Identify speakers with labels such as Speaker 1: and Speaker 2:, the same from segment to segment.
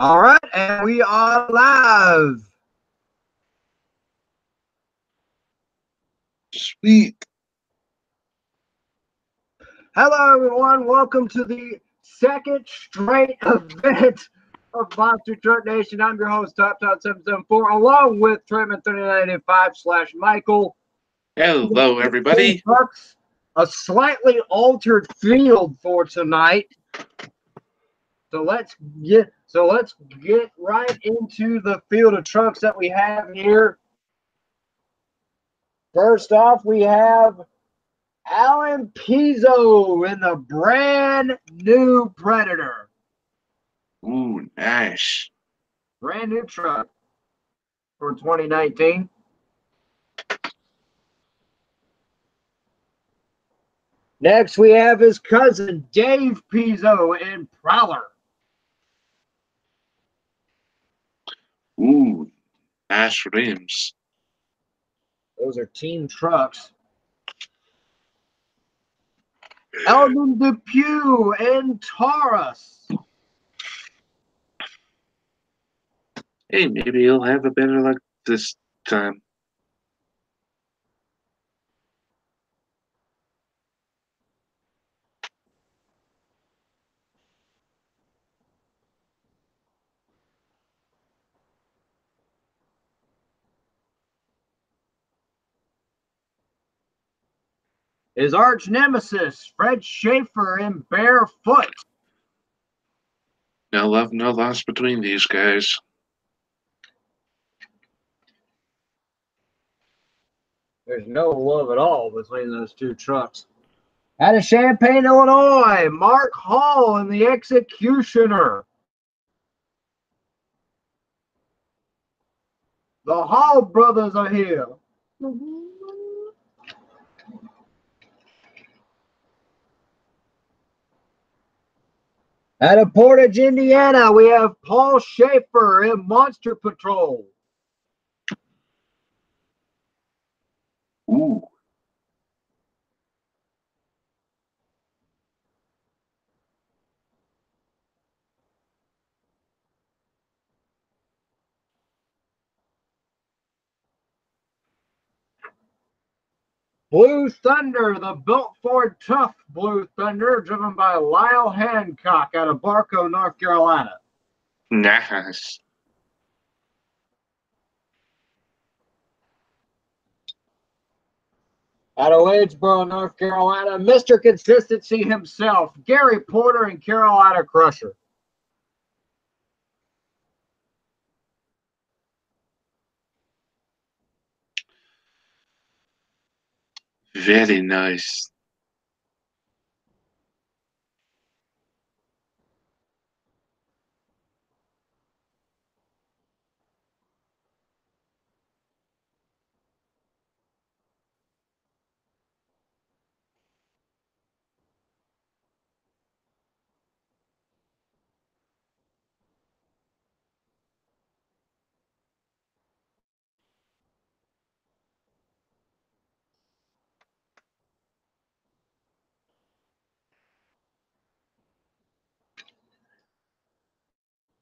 Speaker 1: All right, and we are live.
Speaker 2: Sweet.
Speaker 1: Hello, everyone. Welcome to the second straight event of Monster Truck Nation. I'm your host, Top774, along with Trayman3985/Michael.
Speaker 2: Hello, everybody.
Speaker 1: A slightly altered field for tonight. So let's get right into the field of trucks that we have here. First off, we have Alan Pizzo in the brand new Predator.
Speaker 2: Ooh, nice.
Speaker 1: Brand new truck for 2019. Next, we have his cousin, Dave Pizzo in Prowler.
Speaker 2: Ooh, nice rims.
Speaker 1: Those are team trucks. Eldon Depew in Taurus.
Speaker 2: Hey, maybe he'll have a better luck this time.
Speaker 1: His arch nemesis, Fred Schaefer in Barefoot.
Speaker 2: No love, no loss between these guys.
Speaker 1: There's no love at all between those two trucks. Out of Champaign, Illinois, Mark Hall and the Executioner. The Hall brothers are here. Out of Portage, Indiana, we have Paul Schaefer in Monster Patrol.
Speaker 2: Ooh.
Speaker 1: Blue Thunder, the built Ford Tough Blue Thunder, driven by Lyle Hancock out of Barco, North Carolina.
Speaker 2: Nice.
Speaker 1: Out of Wadesboro, North Carolina, Mr. Consistency himself, Gary Porter and Carolina Crusher.
Speaker 2: Very nice.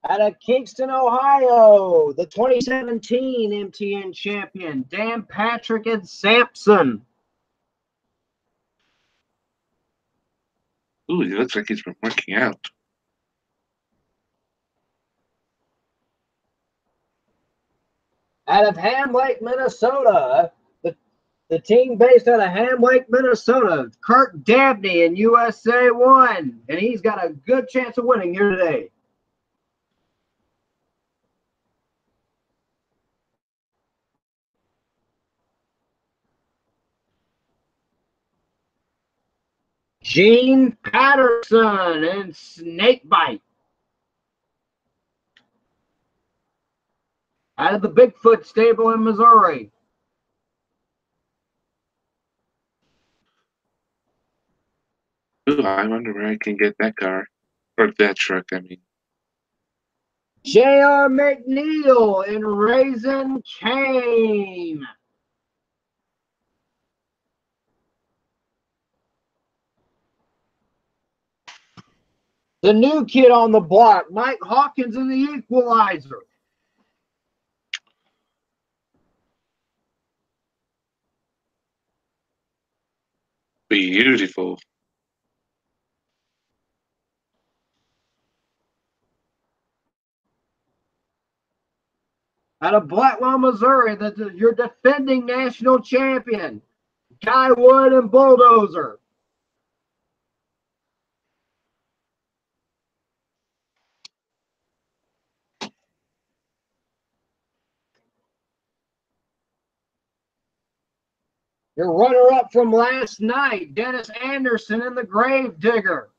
Speaker 1: Out of Kingston, Ohio, the 2017 M.T.N champion, Dan Patrick and Sampson.
Speaker 2: Ooh, he looks like he's been working out.
Speaker 1: Out of Ham Lake, Minnesota, the team based out of Ham Lake, Minnesota, Kurt Dabney in USA 1, and he's got a good chance of winning here today. Gene Patterson in Snakebite. Out of the Bigfoot stable in Missouri.
Speaker 2: Ooh, I wonder where I can get that car. Or that truck, I mean.
Speaker 1: J.R. McNeil in Raisin Cane. The new kid on the block, Mike Hawkins in the equalizer.
Speaker 2: Beautiful.
Speaker 1: Out of Blackwell, Missouri, your defending national champion, Guy Wood and Bulldozer. Your runner-up from last night, Dennis Anderson in the Grave Digger.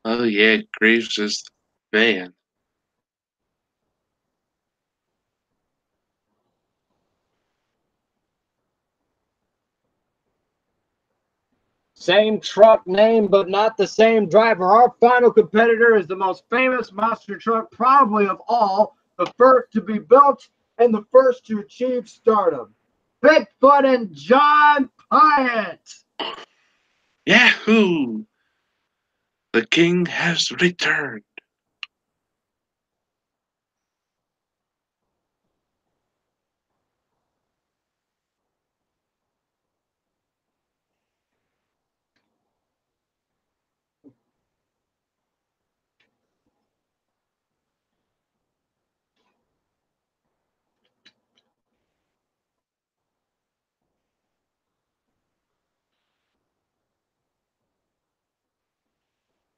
Speaker 2: Oh yeah, Graves is the man.
Speaker 1: Same truck name, but not the same driver. Our final competitor is the most famous monster truck probably of all, the first to be built and the first to achieve stardom. Bigfoot and John Pyatt.
Speaker 2: Yahoo! The king has returned.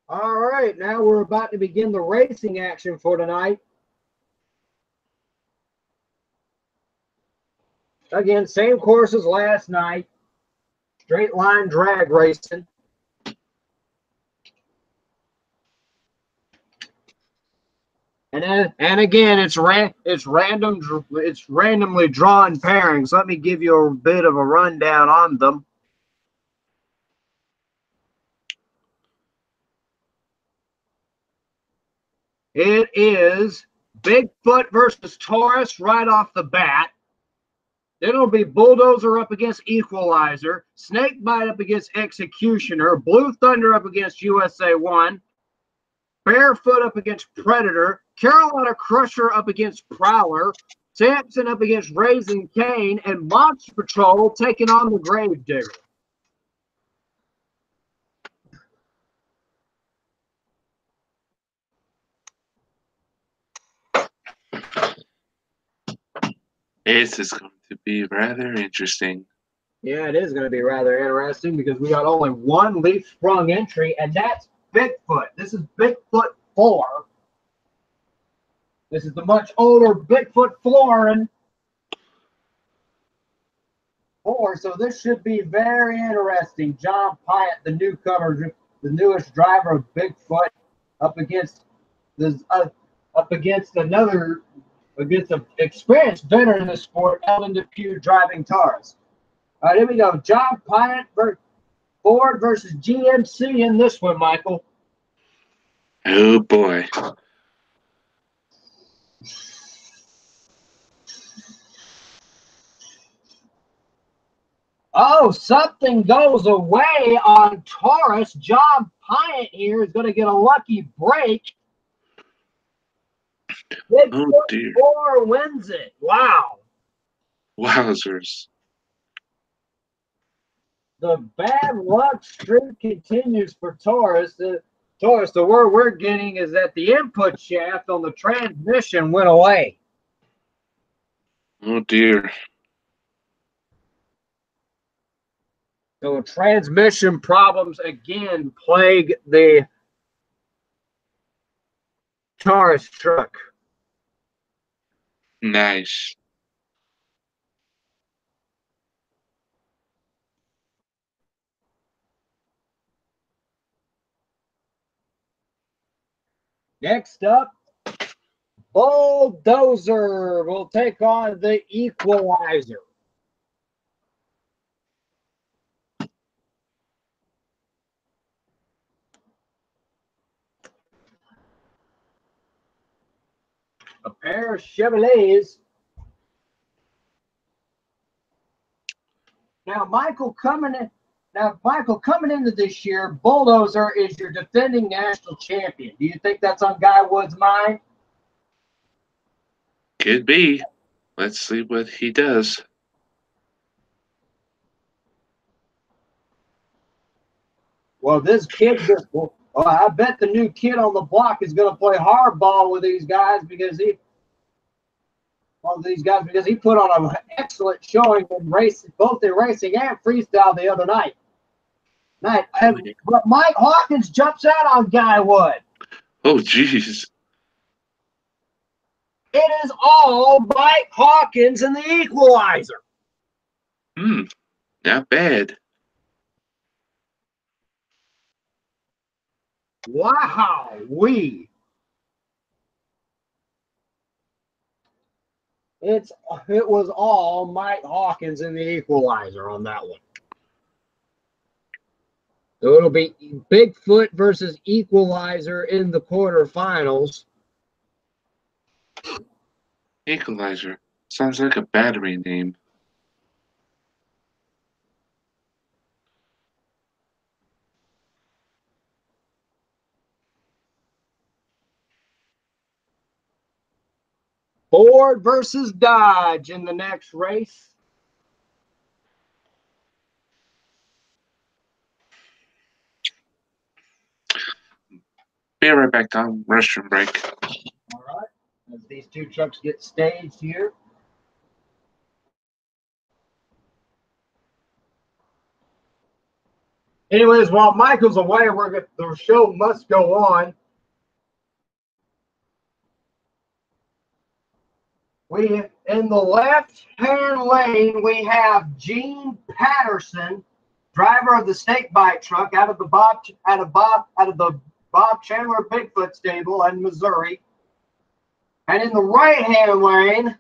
Speaker 1: All right, now we're about to begin the racing action for tonight. Again, same course as last night. Straight line drag racing. And again, it's randomly drawn pairings. Let me give you a bit of a rundown on them. It is Bigfoot versus Taurus right off the bat. Then it'll be Bulldozer up against Equalizer, Snakebite up against Executioner, Blue Thunder up against USA 1, Barefoot up against Predator, Carolina Crusher up against Prowler, Samson up against Raising Cane, and Monster Patrol taking on the Grave Digger.
Speaker 2: This is going to be rather interesting.
Speaker 1: Yeah, it is going to be rather interesting because we got only one leaf sprung entry, and that's Bigfoot. This is Bigfoot 4. This is the much older Bigfoot Florin 4, so this should be very interesting. John Pyatt, the newcomer, the newest driver of Bigfoot, up against this, against an experienced veteran in the sport, Ellen Depew driving Taurus. All right, here we go. John Pyatt Ford versus GMC in this one, Michael.
Speaker 2: Oh boy.
Speaker 1: Oh, something goes away on Taurus. John Pyatt here is going to get a lucky break.
Speaker 2: Oh dear.
Speaker 1: 4 wins it. Wow.
Speaker 2: Wowzers.
Speaker 1: The bad luck streak continues for Taurus. The word we're getting is that the input shaft on the transmission went away.
Speaker 2: Oh dear.
Speaker 1: So transmission problems again plague the Taurus truck.
Speaker 2: Nice.
Speaker 1: Next up, Bulldozer will take on the Equalizer. A pair of Chevrolets. Now, Michael, coming Now, Michael, coming into this year, Bulldozer is your defending national champion. Do you think that's on Guy Wood's mind?
Speaker 2: Could be. Let's see what he does.
Speaker 1: Well, this kid just, well, I bet the new kid on the block is going to play hardball with these guys because he put on an excellent showing in racing, both in racing and freestyle the other night. But Mike Hawkins jumps out on Guy Wood.
Speaker 2: Oh, jeez.
Speaker 1: It is all Mike Hawkins and the equalizer.
Speaker 2: Not bad.
Speaker 1: Wow, it was all Mike Hawkins and the equalizer on that one. So it'll be Bigfoot versus Equalizer in the quarterfinals.
Speaker 2: Equalizer. Sounds like a battery name.
Speaker 1: Ford versus Dodge in the next race.
Speaker 2: Be right back, Tom. Restroom break.
Speaker 1: All right. As these two trucks get staged here. Anyways, while Michael's away, the show must go on. In the left-hand lane, we have Gene Patterson, driver of the Snakebite truck out of the Bob Chandler Bigfoot stable in Missouri. And in the right-hand lane,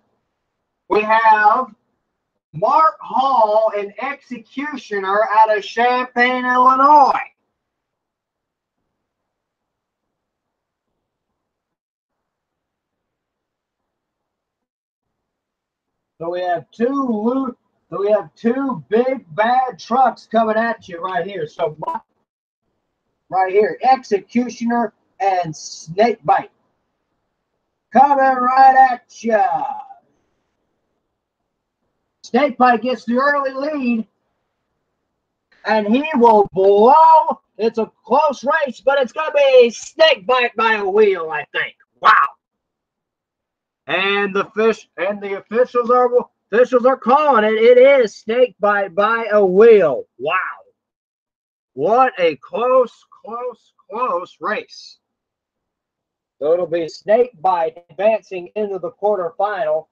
Speaker 1: we have Mark Hall, an executioner out of Champaign, Illinois. So we have two big bad trucks coming at you right here. So right here, Executioner and Snakebite coming right at you. Snakebite gets the early lead, and he will blow. It's a close race, but it's going to be Snakebite by a wheel, I think. Wow. And the officials are calling it. It is Snakebite by a wheel. Wow. What a close race. So it'll be Snakebite advancing into the quarterfinal.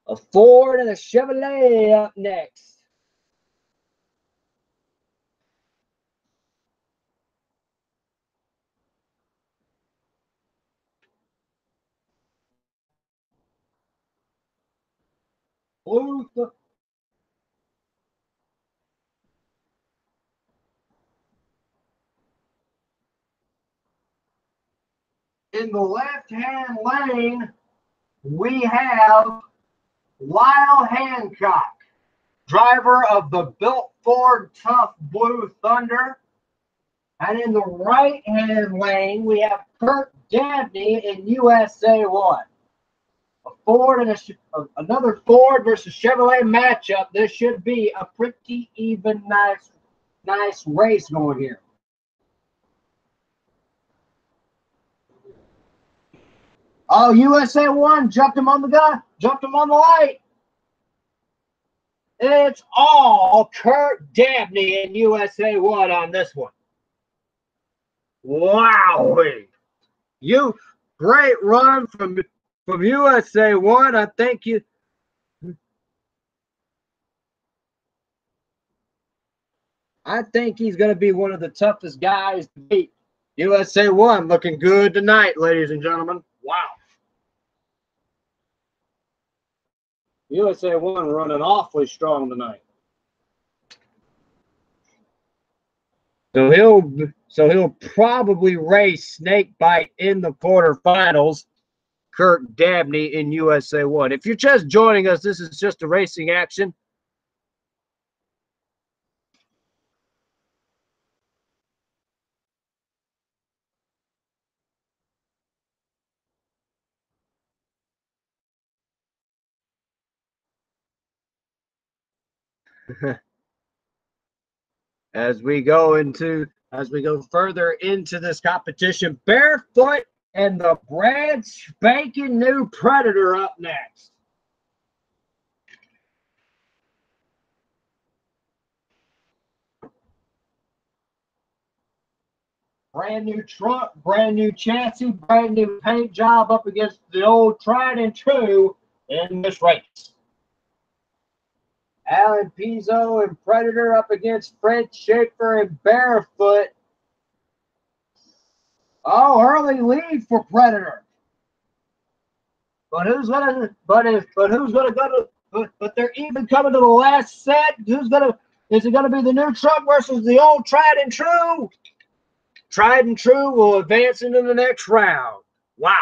Speaker 1: A Ford and a Chevrolet up next. In the left-hand lane, we have Lyle Hancock, driver of the Built Ford Tough Blue Thunder. And in the right-hand lane, we have Kurt Dabney in USA 1. A Ford and another Ford versus Chevrolet matchup. This should be a pretty even, nice race going here. Oh, USA 1 jumped him on the light. It's all Kurt Dabney in USA 1 on this one. Wow. Great run from USA 1. I think he's going to be one of the toughest guys to beat. USA 1 looking good tonight, ladies and gentlemen. Wow. USA 1 running awfully strong tonight. So So he'll probably race Snakebite in the quarterfinals. Kirk Dabney in USA 1. If you're just joining us, this is just a racing action. As we go further into this competition, Barefoot and the brand spanking new Predator up next. Brand new truck, brand new chassis, brand new paint job up against the old tried and true in this race. Alan Pizzo and Predator up against Fred Schaefer and Barefoot. Oh, early lead for Predator. But who's gonna but they're even coming to the last set. Is it gonna be the new truck versus the old tried and true? Tried and true will advance into the next round. Wow.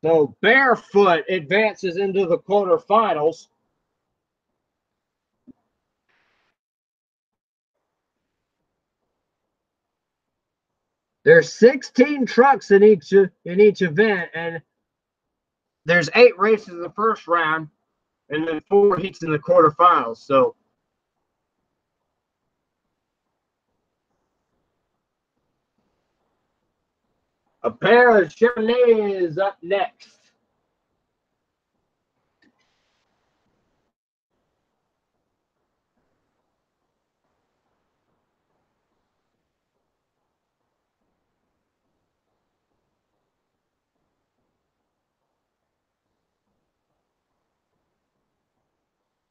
Speaker 1: So Barefoot advances into the quarterfinals. There's 16 trucks in each event, and there's 8 races in the first round, and then 4 heats in the quarterfinals. So a pair of Chevrolets up next.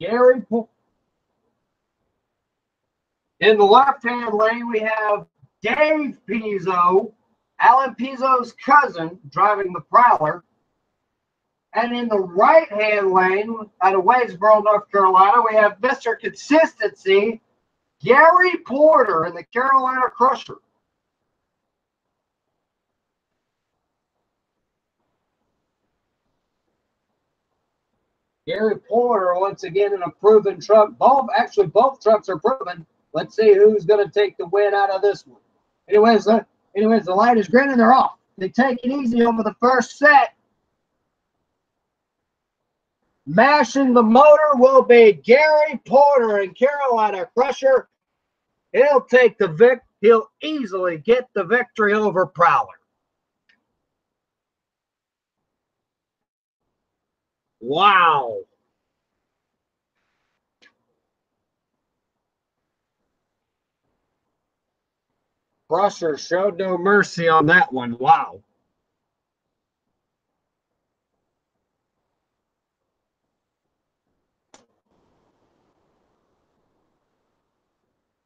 Speaker 1: Gary, in the left-hand lane, we have Dave Pizzo, Alan Pizzo's cousin, driving the Prowler. And in the right-hand lane, out of Wadesboro, North Carolina, we have Mr. Consistency, Gary Porter in the Carolina Crusher. Gary Porter, once again, in a proven truck. Both trucks are proven. Let's see who's going to take the win out of this one. Anyways, the light is green and they're off. They take it easy over the first set. Mashing the motor will be Gary Porter in Carolina Crusher. He'll easily get the victory over Prowler. Wow. Crusher showed no mercy on that one. Wow.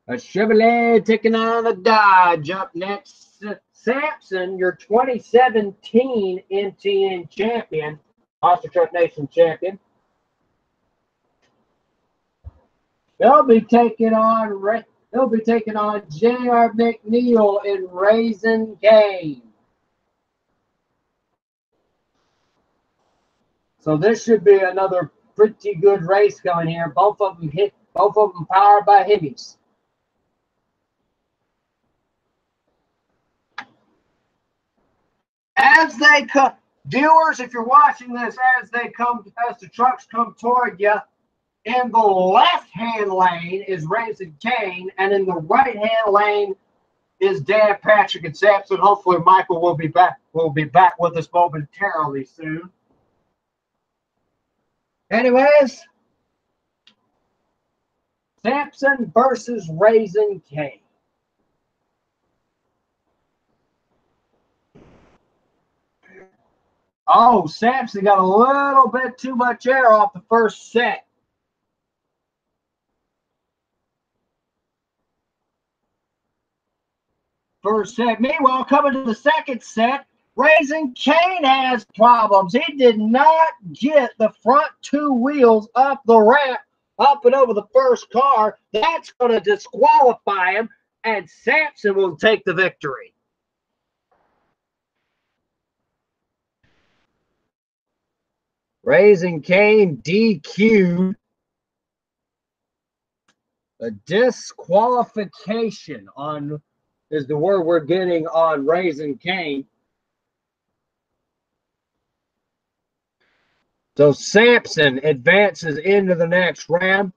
Speaker 1: A Chevrolet taking on a Dodge up next. Sampson, your 2017 M.T.N. champion, Monster Truck Nation champion. They'll be taking on J.R. McNeil in Raising Cane. So this should be another pretty good race going here. Both of them powered by Hemis. As they come, viewers, if you're watching this, as the trucks come toward you, in the left-hand lane is Raising Cane, and in the right-hand lane is Dan Patrick and Sampson. Hopefully, Michael will be back. With us momentarily soon. Anyways, Sampson versus Raising Cane. Oh, Sampson got a little bit too much air off the first set. Meanwhile, coming to the second set, Raising Cane has problems. He did not get the front 2 wheels up the ramp up and over the first car. That's going to disqualify him, and Sampson will take the victory. Raising Cane DQ'd. A disqualification on is the word we're getting on Raising Cane. So Sampson advances into the next round.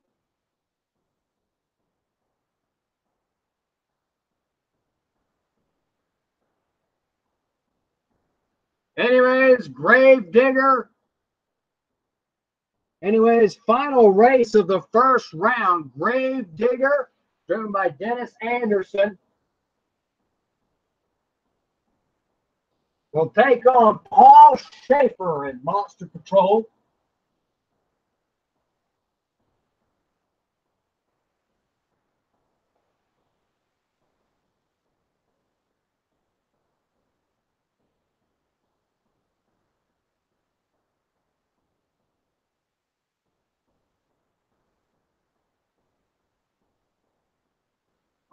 Speaker 1: Anyways, Gravedigger. Anyways, final race of the first round. Gravedigger, driven by Dennis Anderson, will take on Paul Schaefer in Monster Patrol.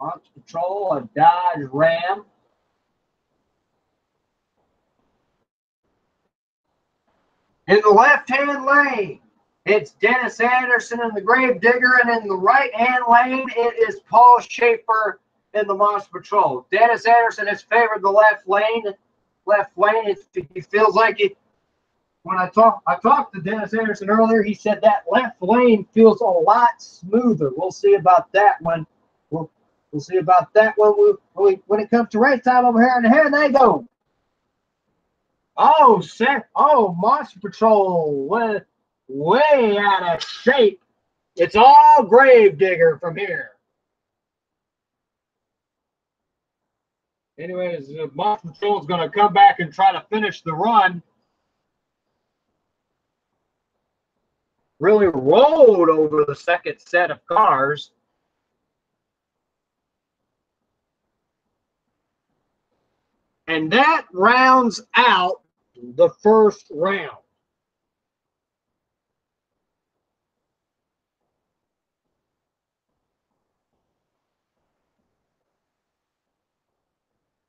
Speaker 1: Monster Patrol, a Dodge Ram. In the left-hand lane, it's Dennis Anderson in the Gravedigger, and in the right-hand lane, it is Paul Schaefer in the Monster Patrol. Dennis Anderson has favored the left lane. He feels like it. When I talked to Dennis Anderson earlier, he said that left lane feels a lot smoother. We'll see about that one. We'll see about that one when it comes to race time over here. And here they go. Oh, Monster Patrol way out of shape. It's all Gravedigger from here. Anyways, Monster Patrol is going to come back and try to finish the run. Really rolled over the second set of cars. And that rounds out the first round.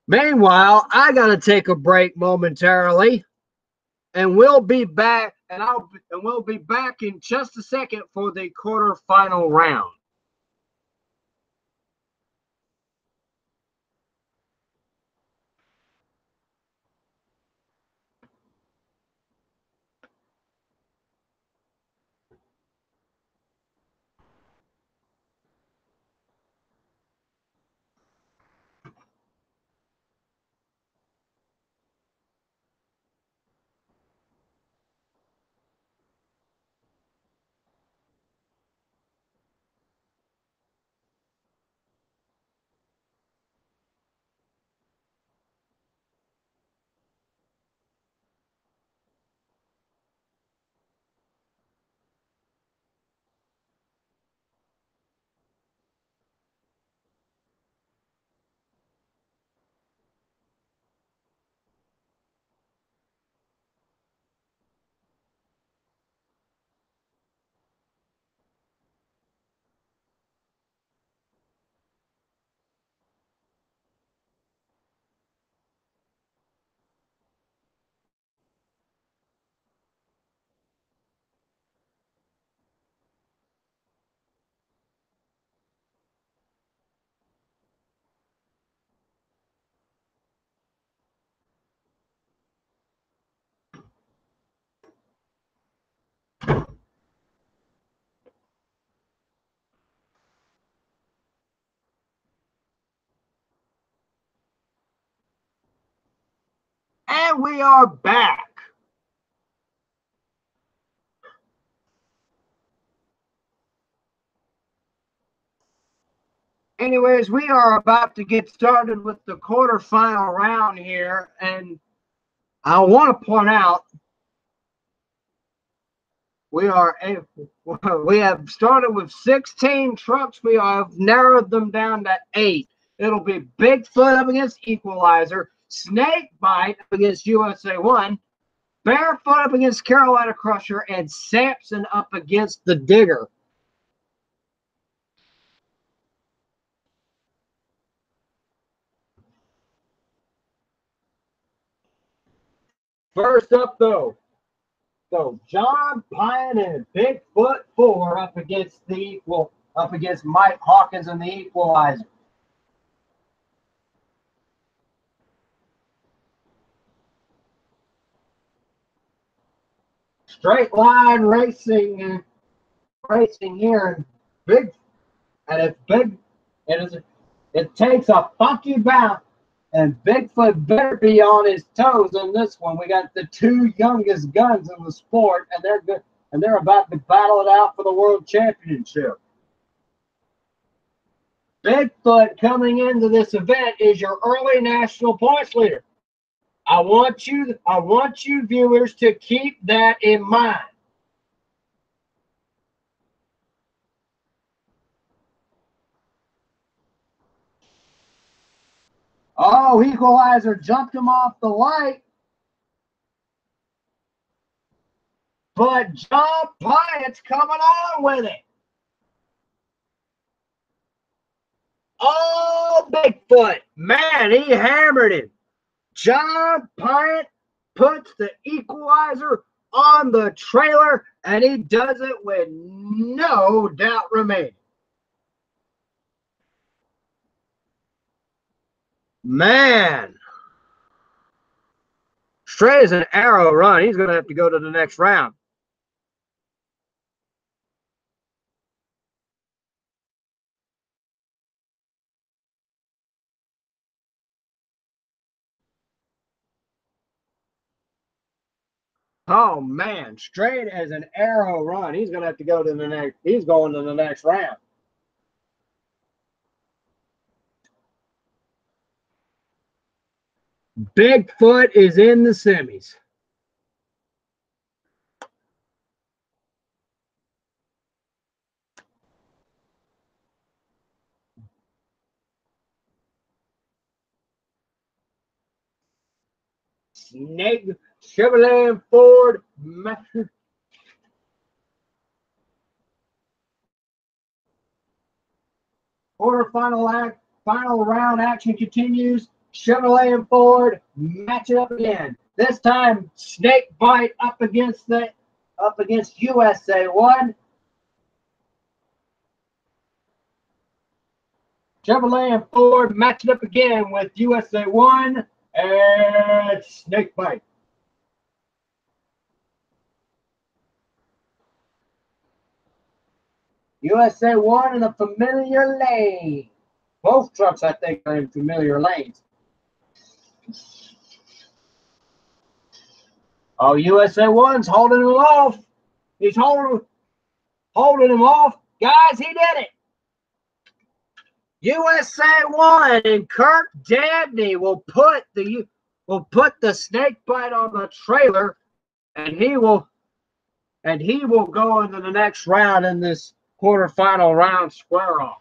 Speaker 1: Meanwhile, I got to take a break momentarily, and we'll be back. We'll be back in just a second for the quarterfinal round. And we are back. Anyways, we are about to get started with the quarterfinal round here, and I want to point out we have started with 16 trucks. We have narrowed them down to 8. It'll be Bigfoot up against Equalizer, Snakebite up against USA 1, Barefoot up against Carolina Crusher, and Sampson up against the Digger. First up, though, so John Pine and Bigfoot 4 up against Mike Hawkins and the Equalizer. Straight line racing here, it takes a funky bounce, and Bigfoot better be on his toes in this one. We got the two youngest guns in the sport, and they're good, and they're about to battle it out for the world championship. Bigfoot coming into this event is your early national points leader. I want you viewers to keep that in mind. Oh, Equalizer jumped him off the light. But John Pyatt's coming on with it. Oh, Bigfoot. Man, he hammered him. John Pyatt puts the Equalizer on the trailer, and he does it with no doubt remaining. Man. Straight as an arrow run. He's going to have to go to the next round. Oh man, straight as an arrow run. He's gonna have to go to the next. He's going to the next round. Bigfoot is in the semis. Snake, Chevrolet, and Ford. Final round action continues. Chevrolet and Ford match it up again. This time, Snake Bite up against USA 1. Chevrolet and Ford match it up again with USA 1 and Snake Bite. USA 1 in a familiar lane. Both trucks, I think, are in familiar lanes. Oh, USA 1's holding him off. He's holding him off. Guys, he did it. USA 1 and Kirk Dabney will put the Snake Bite on the trailer, and he will go into the next round in this quarterfinal round square off.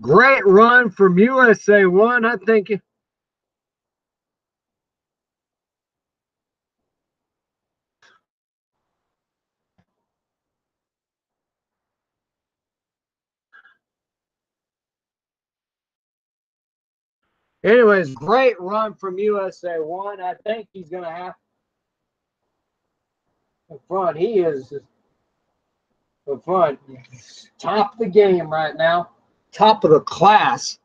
Speaker 1: Great run from USA 1, I think. Anyways, great run from USA 1. I think he's going to have in front. He is in front. Top of the game right now. Top of the class.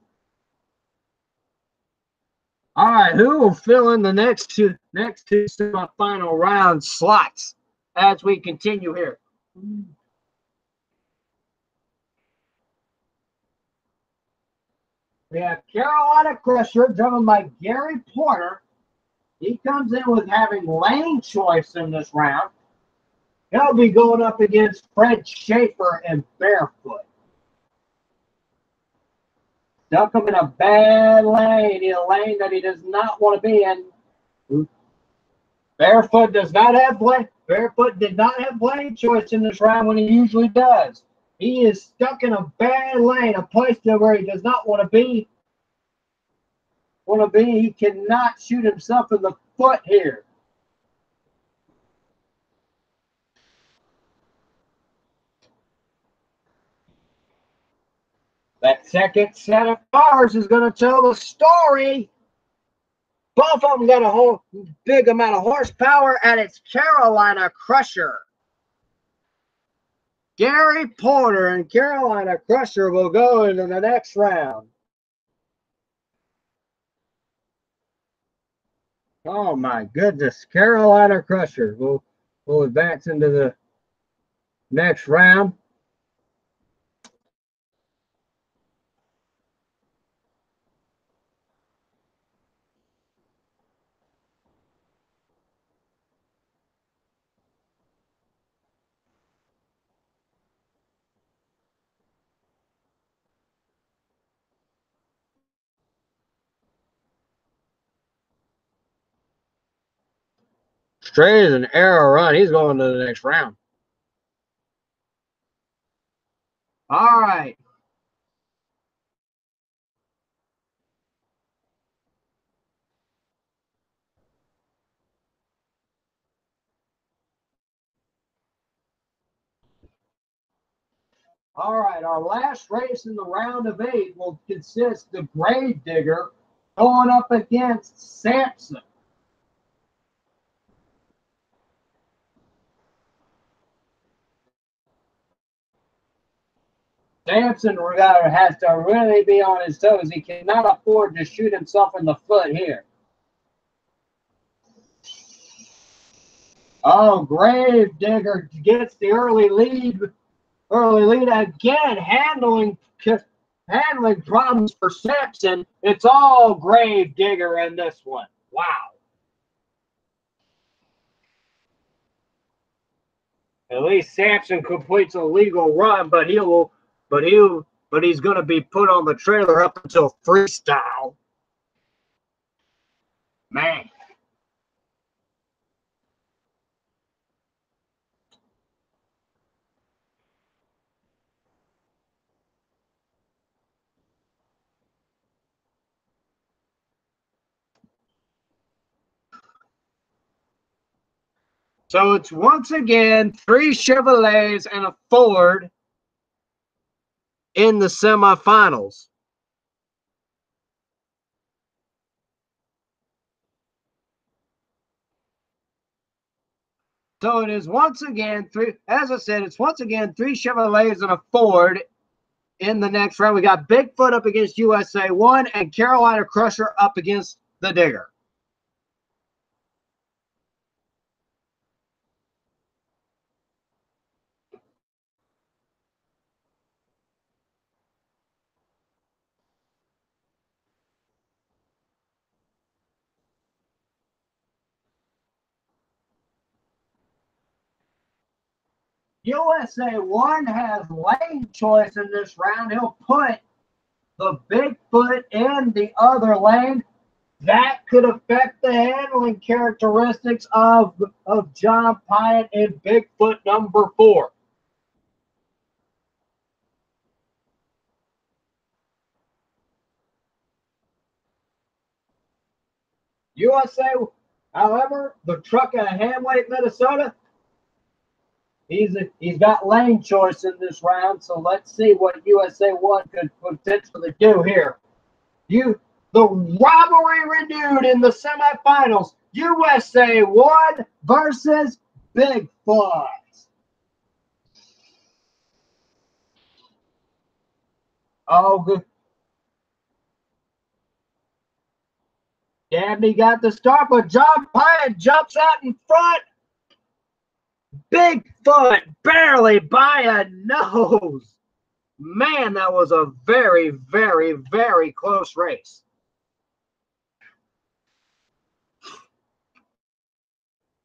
Speaker 1: All right, who will fill in the next two semifinal round slots as we continue here? We have Carolina Crusher, driven by Gary Porter. He comes in with having lane choice in this round. He'll be going up against Fred Schaefer and Barefoot. Stuck him in a bad lane, in a lane that he does not want to be in. Barefoot does not have lane. Barefoot did not have lane choice in this round when he usually does. He is stuck in a bad lane, a place where he does not want to be. He cannot shoot himself in the foot here. That second set of cars is going to tell the story. Both of them got a whole big amount of horsepower, and it's Carolina Crusher. Gary Porter and Carolina Crusher will go into the next round. Oh my goodness, Carolina Crusher will advance into the next round. Straight as an arrow run. He's going to the next round. All right. All right, our last race in the round of 8 will consist of Grave Digger going up against Sampson. Sampson has to really be on his toes. He cannot afford to shoot himself in the foot here. Oh, Grave Digger gets the early lead. Early lead again, handling problems for Sampson. It's all Grave Digger in this one. Wow. At least Sampson completes a legal run, but he's going to be put on the trailer up until freestyle. Man. So it's once again 3 Chevrolets and a Ford in the semifinals. So it is once again 3, as I said, it's once again 3 Chevrolets and a Ford in the next round. We got Bigfoot up against USA 1 and Carolina Crusher up against the Digger. USA 1 has lane choice in this round. He'll put the Bigfoot in the other lane. That could affect the handling characteristics of John Pyatt in Bigfoot number 4. USA, however, the truck out of Hamlake, Minnesota, he's got lane choice in this round, so let's see what USA 1 could potentially do here. The rivalry renewed in the semifinals. USA 1 versus Bigfoot. Oh, good. Dabney got the start, but John Pyatt jumps out in front. Bigfoot barely by a nose. Man, that was a very, very, very close race.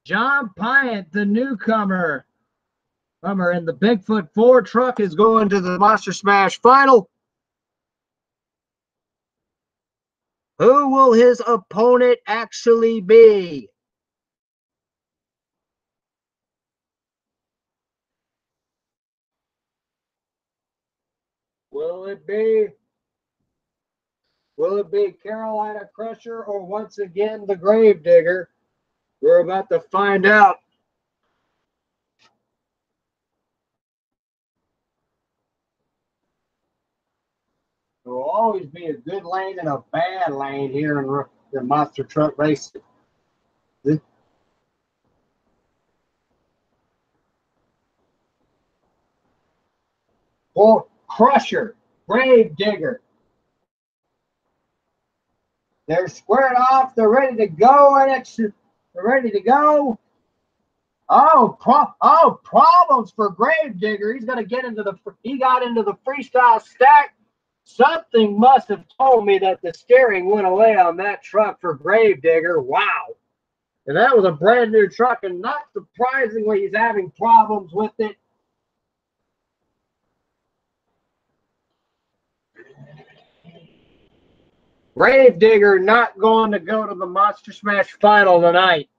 Speaker 1: John Pyatt, the newcomer, in the Bigfoot 4 truck, is going to the Monster Smash final. Who will his opponent actually be? Will it be Carolina Crusher or once again the Grave Digger? We're about to find out. always be a good lane and a bad lane here in the monster truck racing. Or Crusher, Grave Digger. They're squared off. They're ready to go, and they're ready to go. Oh, problems for Grave Digger. He's gonna get into he got into the freestyle stack. Something must have told me that the steering went away on that truck for Grave Digger. Wow. And that was a brand new truck, and not surprisingly, he's having problems with it. Grave Digger not going to go to the Monster Smash final tonight.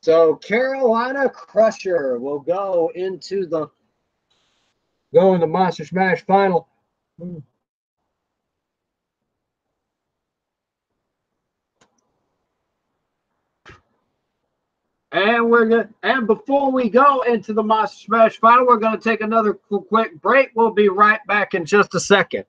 Speaker 1: So Carolina Crusher will go into the Monster Smash final. And before we go into the Monster Smash final, we're going to take another quick break. We'll be right back in just a second.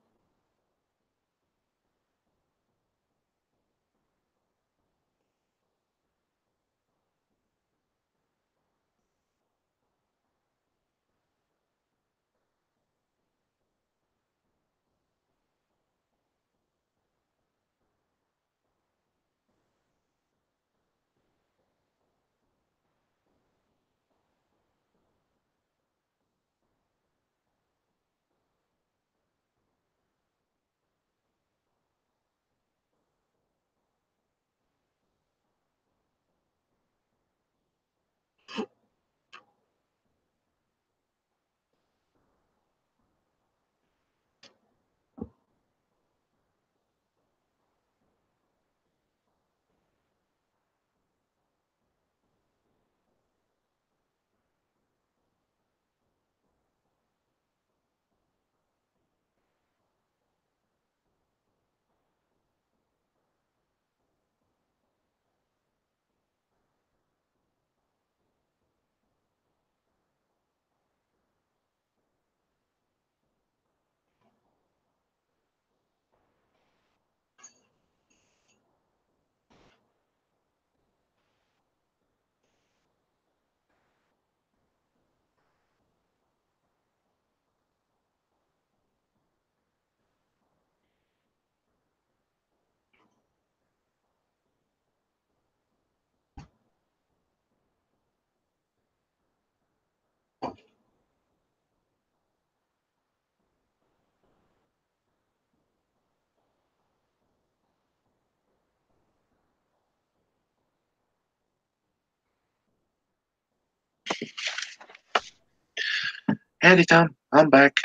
Speaker 2: Hey, Tom, I'm back.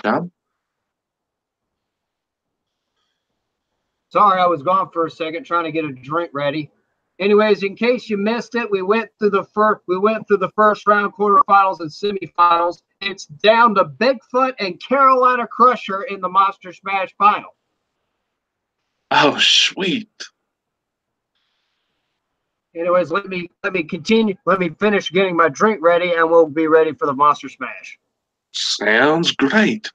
Speaker 2: Tom?
Speaker 1: Sorry, I was gone for a second trying to get a drink ready. Anyways, in case you missed it, we went through the first round, quarterfinals, and semifinals. It's down to Bigfoot and Carolina Crusher in the Monster Smash final.
Speaker 2: Oh, sweet.
Speaker 1: Anyways, let me continue. Let me finish getting my drink ready, and we'll be ready for the Monster Smash.
Speaker 2: Sounds great.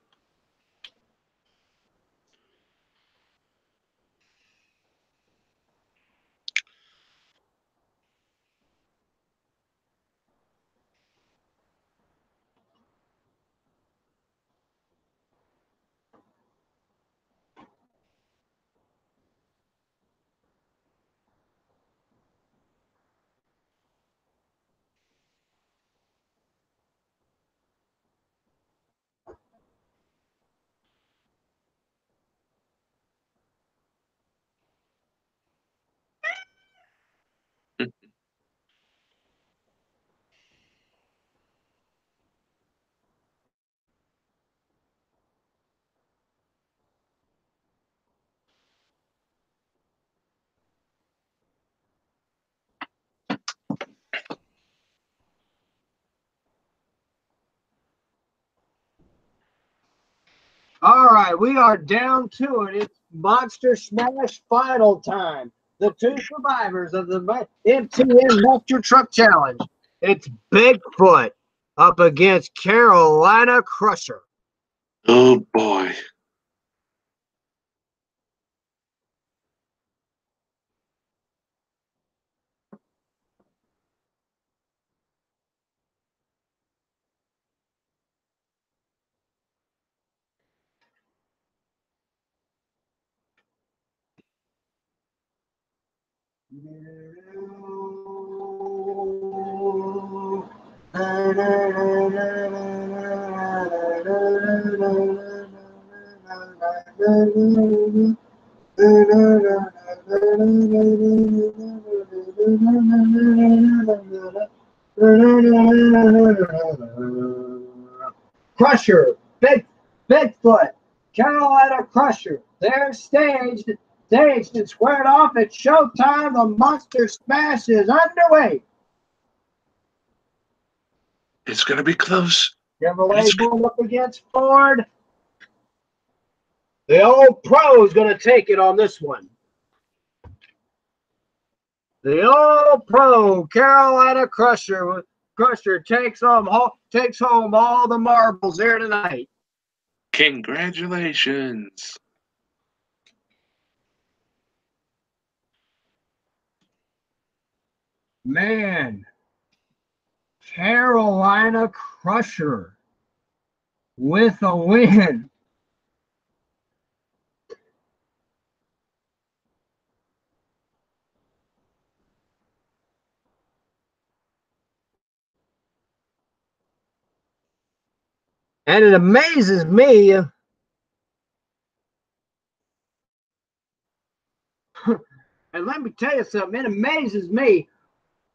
Speaker 1: All right, we are down to it. It's Monster Smash final time. the two survivors of the M.T.N Monster Truck Challenge. It's Bigfoot up against Carolina Crusher.
Speaker 2: Oh boy.
Speaker 1: Crusher, Bigfoot, Carolina Crusher. They're staged and squared off. It's showtime. The Monster Smash is underway.
Speaker 2: It's going to be close.
Speaker 1: Chevrolet going up against Ford. The old pro is going to take it on this one. The old pro, Carolina Crusher takes home all the marbles here tonight.
Speaker 2: Congratulations.
Speaker 1: Man, Carolina Crusher with a win. And it amazes me. And let me tell you something, it amazes me.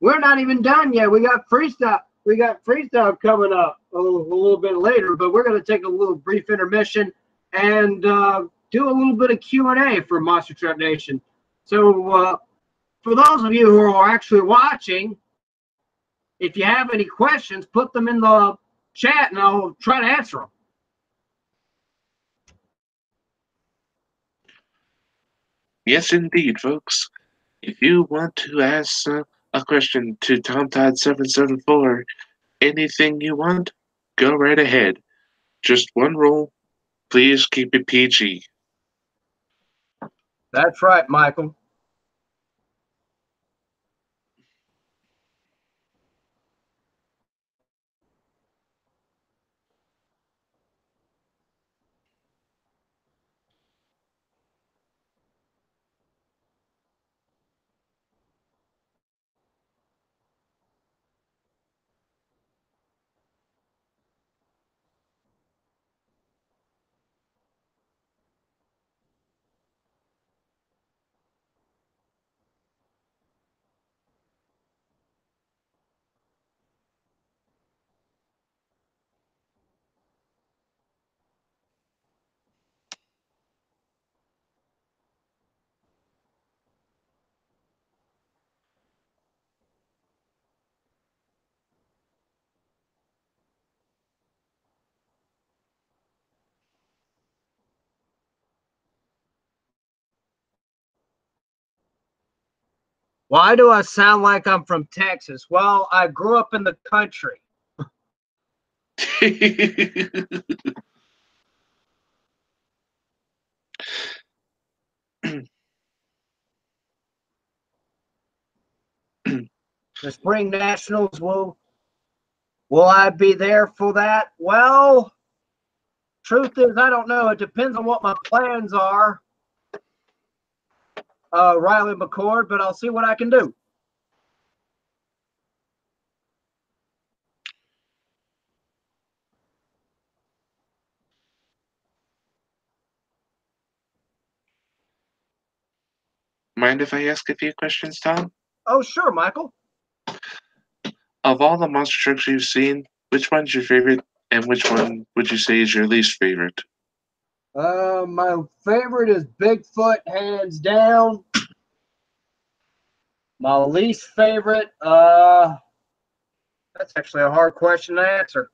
Speaker 1: We're not even done yet. We got freestyle. We got freestyle coming up a little bit later, but we're going to take a little brief intermission and do a little bit of Q&A for Monster Truck Nation. So for those of you who are actually watching, if you have any questions, put them in the chat and I'll try to answer them.
Speaker 2: Yes, indeed, folks. If you want to ask a question to TomTodd774, anything you want, go right ahead. Just one rule, please keep it PG.
Speaker 1: That's right, Michael. Why do I sound like I'm from Texas? Well, I grew up in the country. The Spring Nationals, will I be there for that? Well, truth is, I don't know. It depends on what my plans are, Riley McCord, but I'll see what I can do.
Speaker 2: Mind if I ask a few questions, Tom?
Speaker 1: Oh, sure, Michael.
Speaker 2: Of all the monster trucks you've seen, which one's your favorite, and which one would you say is your least favorite?
Speaker 1: My favorite is Bigfoot, hands down. My least favorite, that's actually a hard question to answer.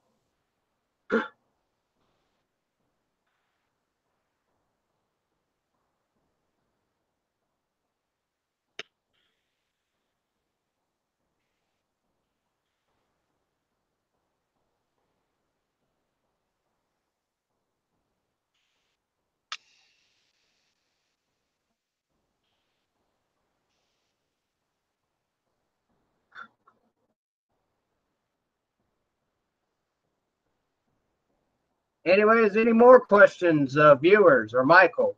Speaker 1: Anyways, any more questions, viewers or Michael?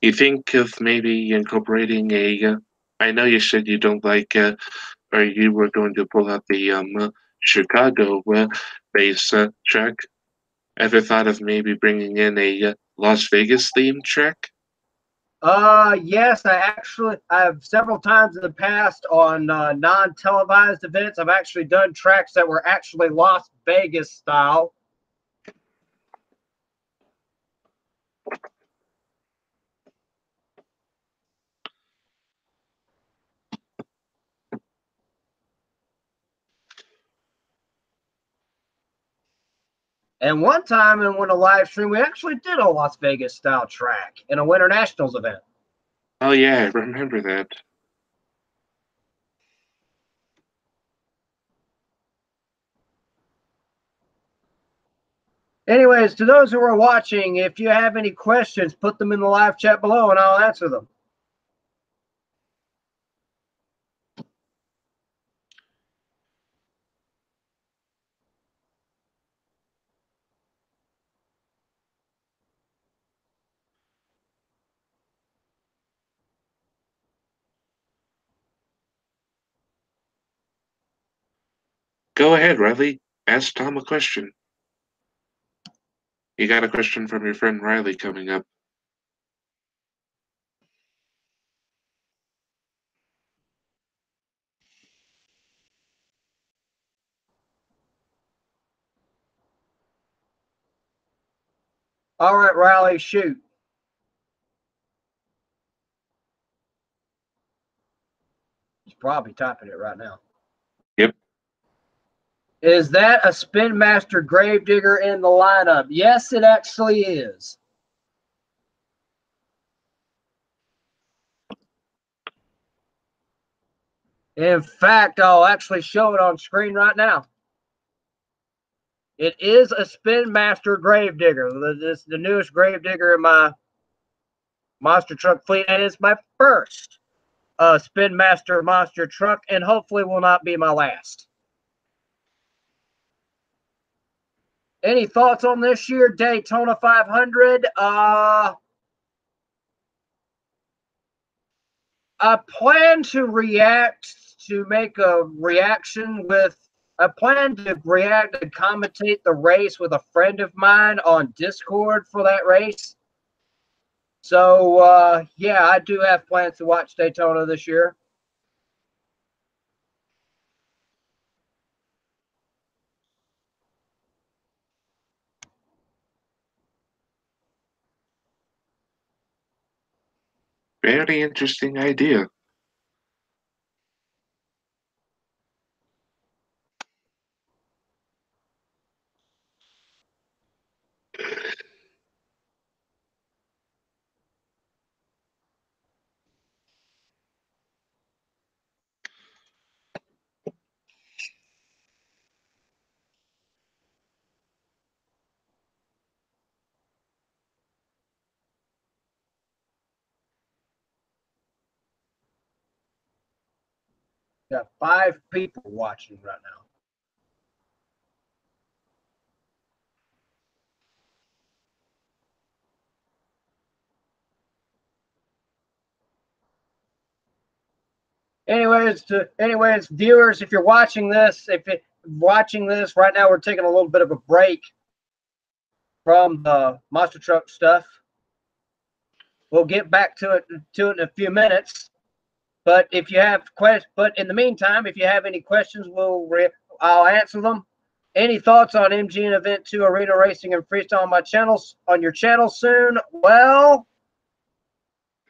Speaker 2: You think of maybe incorporating a? I know you said you don't like, or you were going to pull out the Chicago base track. Ever thought of maybe bringing in a Las Vegas themed track?
Speaker 1: Yes, I've several times in the past on non-televised events, I've actually done tracks that were actually Las Vegas style. And one time in one of the live stream, we actually did a Las Vegas style track in a Winter Nationals event.
Speaker 2: Oh yeah, I remember that.
Speaker 1: Anyways, to those who are watching, if you have any questions, put them in the live chat below and I'll answer them.
Speaker 2: Go ahead, Riley. Ask Tom a question. You got a question from your friend Riley coming up.
Speaker 1: All right, Riley, shoot. He's probably typing it right now.
Speaker 2: Yep.
Speaker 1: Is that a Spin Master Gravedigger in the lineup? Yes, it actually is. In fact, I'll actually show it on screen right now. It is a Spin Master Gravedigger. This is the newest Gravedigger in my monster truck fleet, and it's my first Spin Master monster truck, and hopefully will not be my last. Any thoughts on this year Daytona 500? I plan to make a reaction with. I plan to react and commentate the race with a friend of mine on Discord for that race. So, yeah, I do have plans to watch Daytona this year.
Speaker 2: Very interesting idea.
Speaker 1: Got 5 people watching right now. Anyways, viewers, if you're watching this, right now, we're taking a little bit of a break from the monster truck stuff. We'll get back to it in a few minutes. But if you have but in the meantime, if you have any questions, I'll answer them. Any thoughts on M.T.N Event 2 Arena Racing and Freestyle on your channel soon? Well,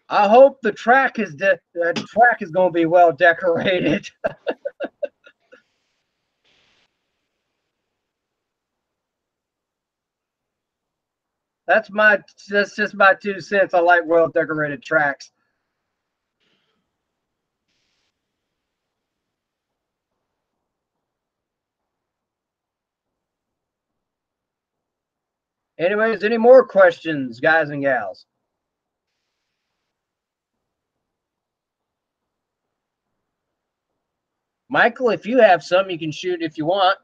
Speaker 1: I hope the track is going to be well decorated. That's just my 2 cents. I like well decorated tracks. Anyways, any more questions, guys and gals? Michael, if you have some, you can shoot if you want.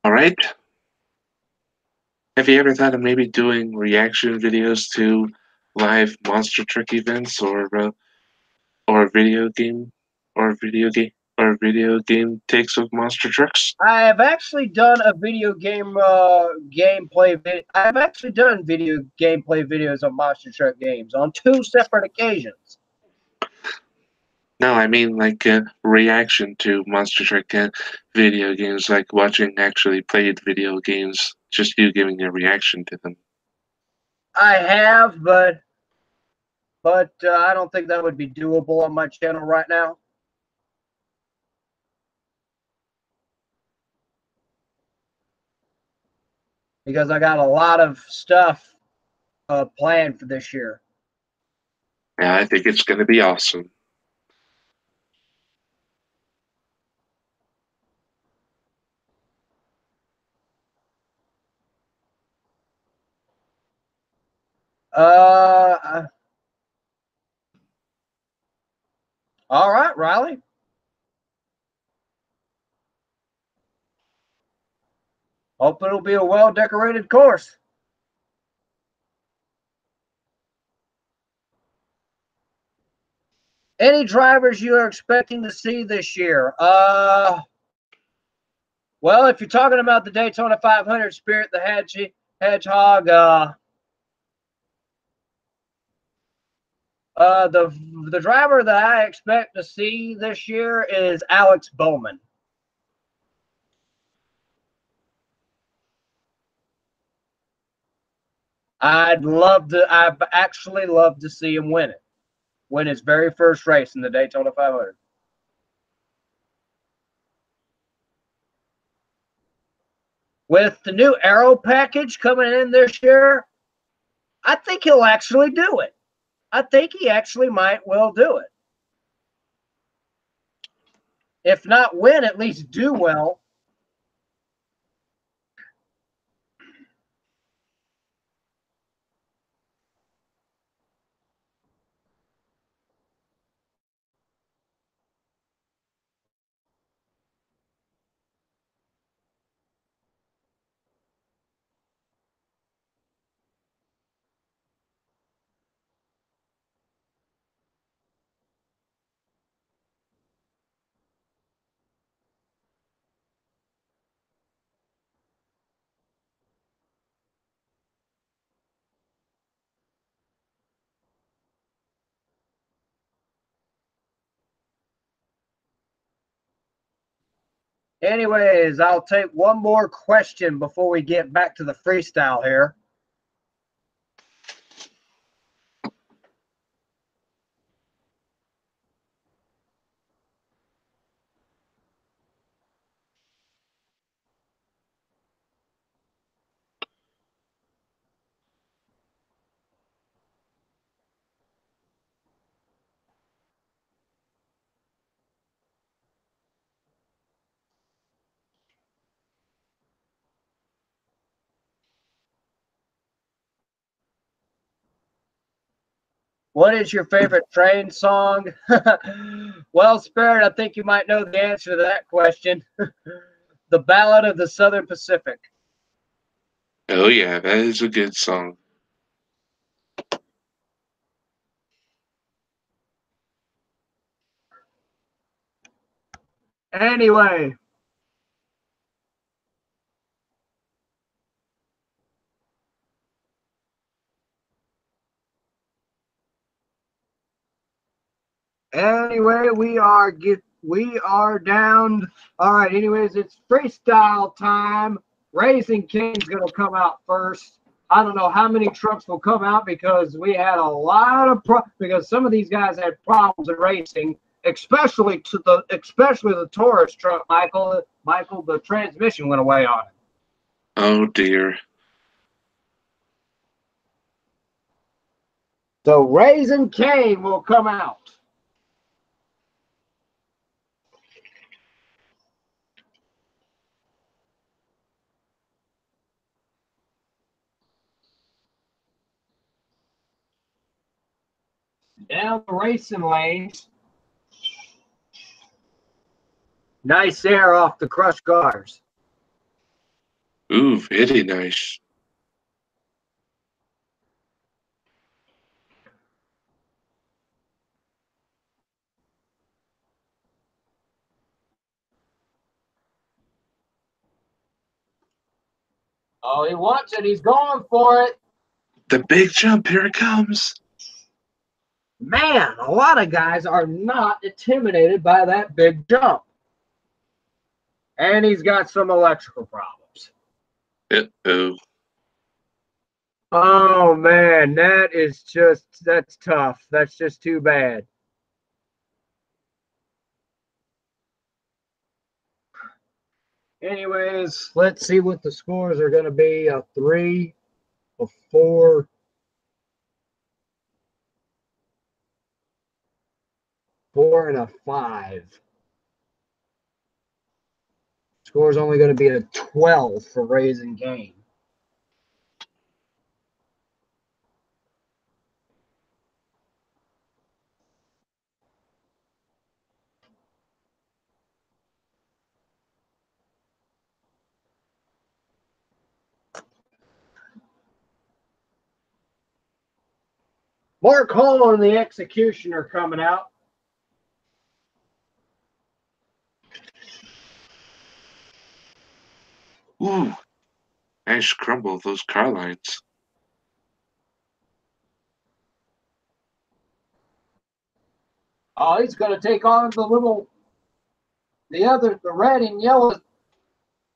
Speaker 2: All right. Have you ever thought of maybe doing reaction videos to live monster truck events or video game video game takes of monster trucks?
Speaker 1: I have actually done a video game gameplay video. I've actually done video gameplay videos of monster truck games on 2 separate occasions.
Speaker 2: No, I mean like a reaction to monster truck video games, like watching actually played video games, just you giving a reaction to them.
Speaker 1: I have, but I don't think that would be doable on my channel right now. Because I got a lot of stuff planned for this year.
Speaker 2: Yeah, I think it's going to be awesome.
Speaker 1: All right, Riley. Hope it'll be a well-decorated course. Any drivers you are expecting to see this year? Well, if you're talking about the Daytona 500 Spirit the Hedgehog, the driver that I expect to see this year is Alex Bowman. I'd actually love to see him win his very first race in the Daytona 500. With the new aero package coming in this year, I think he'll actually do it. I think he actually might well do it. If not win, at least do well. Anyways, I'll take one more question before we get back to the freestyle here. What is your favorite train song? Well, Spirit, I think you might know the answer to that question. The Ballad of the Southern Pacific.
Speaker 2: Oh yeah, that is a good song.
Speaker 1: Anyway, we are down. All right. Anyways, it's freestyle time. Raising King's gonna come out first. I don't know how many trucks will come out because we had a lot of because some of these guys had problems in racing, especially the Taurus truck. Michael, the transmission went away on it.
Speaker 2: Oh dear.
Speaker 1: So Raising Cane will come out. Down the racing lanes. Nice air off the crushed cars.
Speaker 2: Ooh, very nice.
Speaker 1: Oh, he wants it. He's going for it.
Speaker 2: The big jump, here it comes.
Speaker 1: Man, a lot of guys are not intimidated by that big jump. And he's got some electrical problems.
Speaker 2: Uh-oh.
Speaker 1: Oh, man, that's tough. That's just too bad. Anyways, let's see what the scores are going to be. A 3, a 4, 4, and a 5. Score is only going to be a 12 for Raising Game. Mark Hall and the Executioner coming out.
Speaker 2: Ooh, nice crumble of those car lines.
Speaker 1: Oh, he's going to take on the red and yellow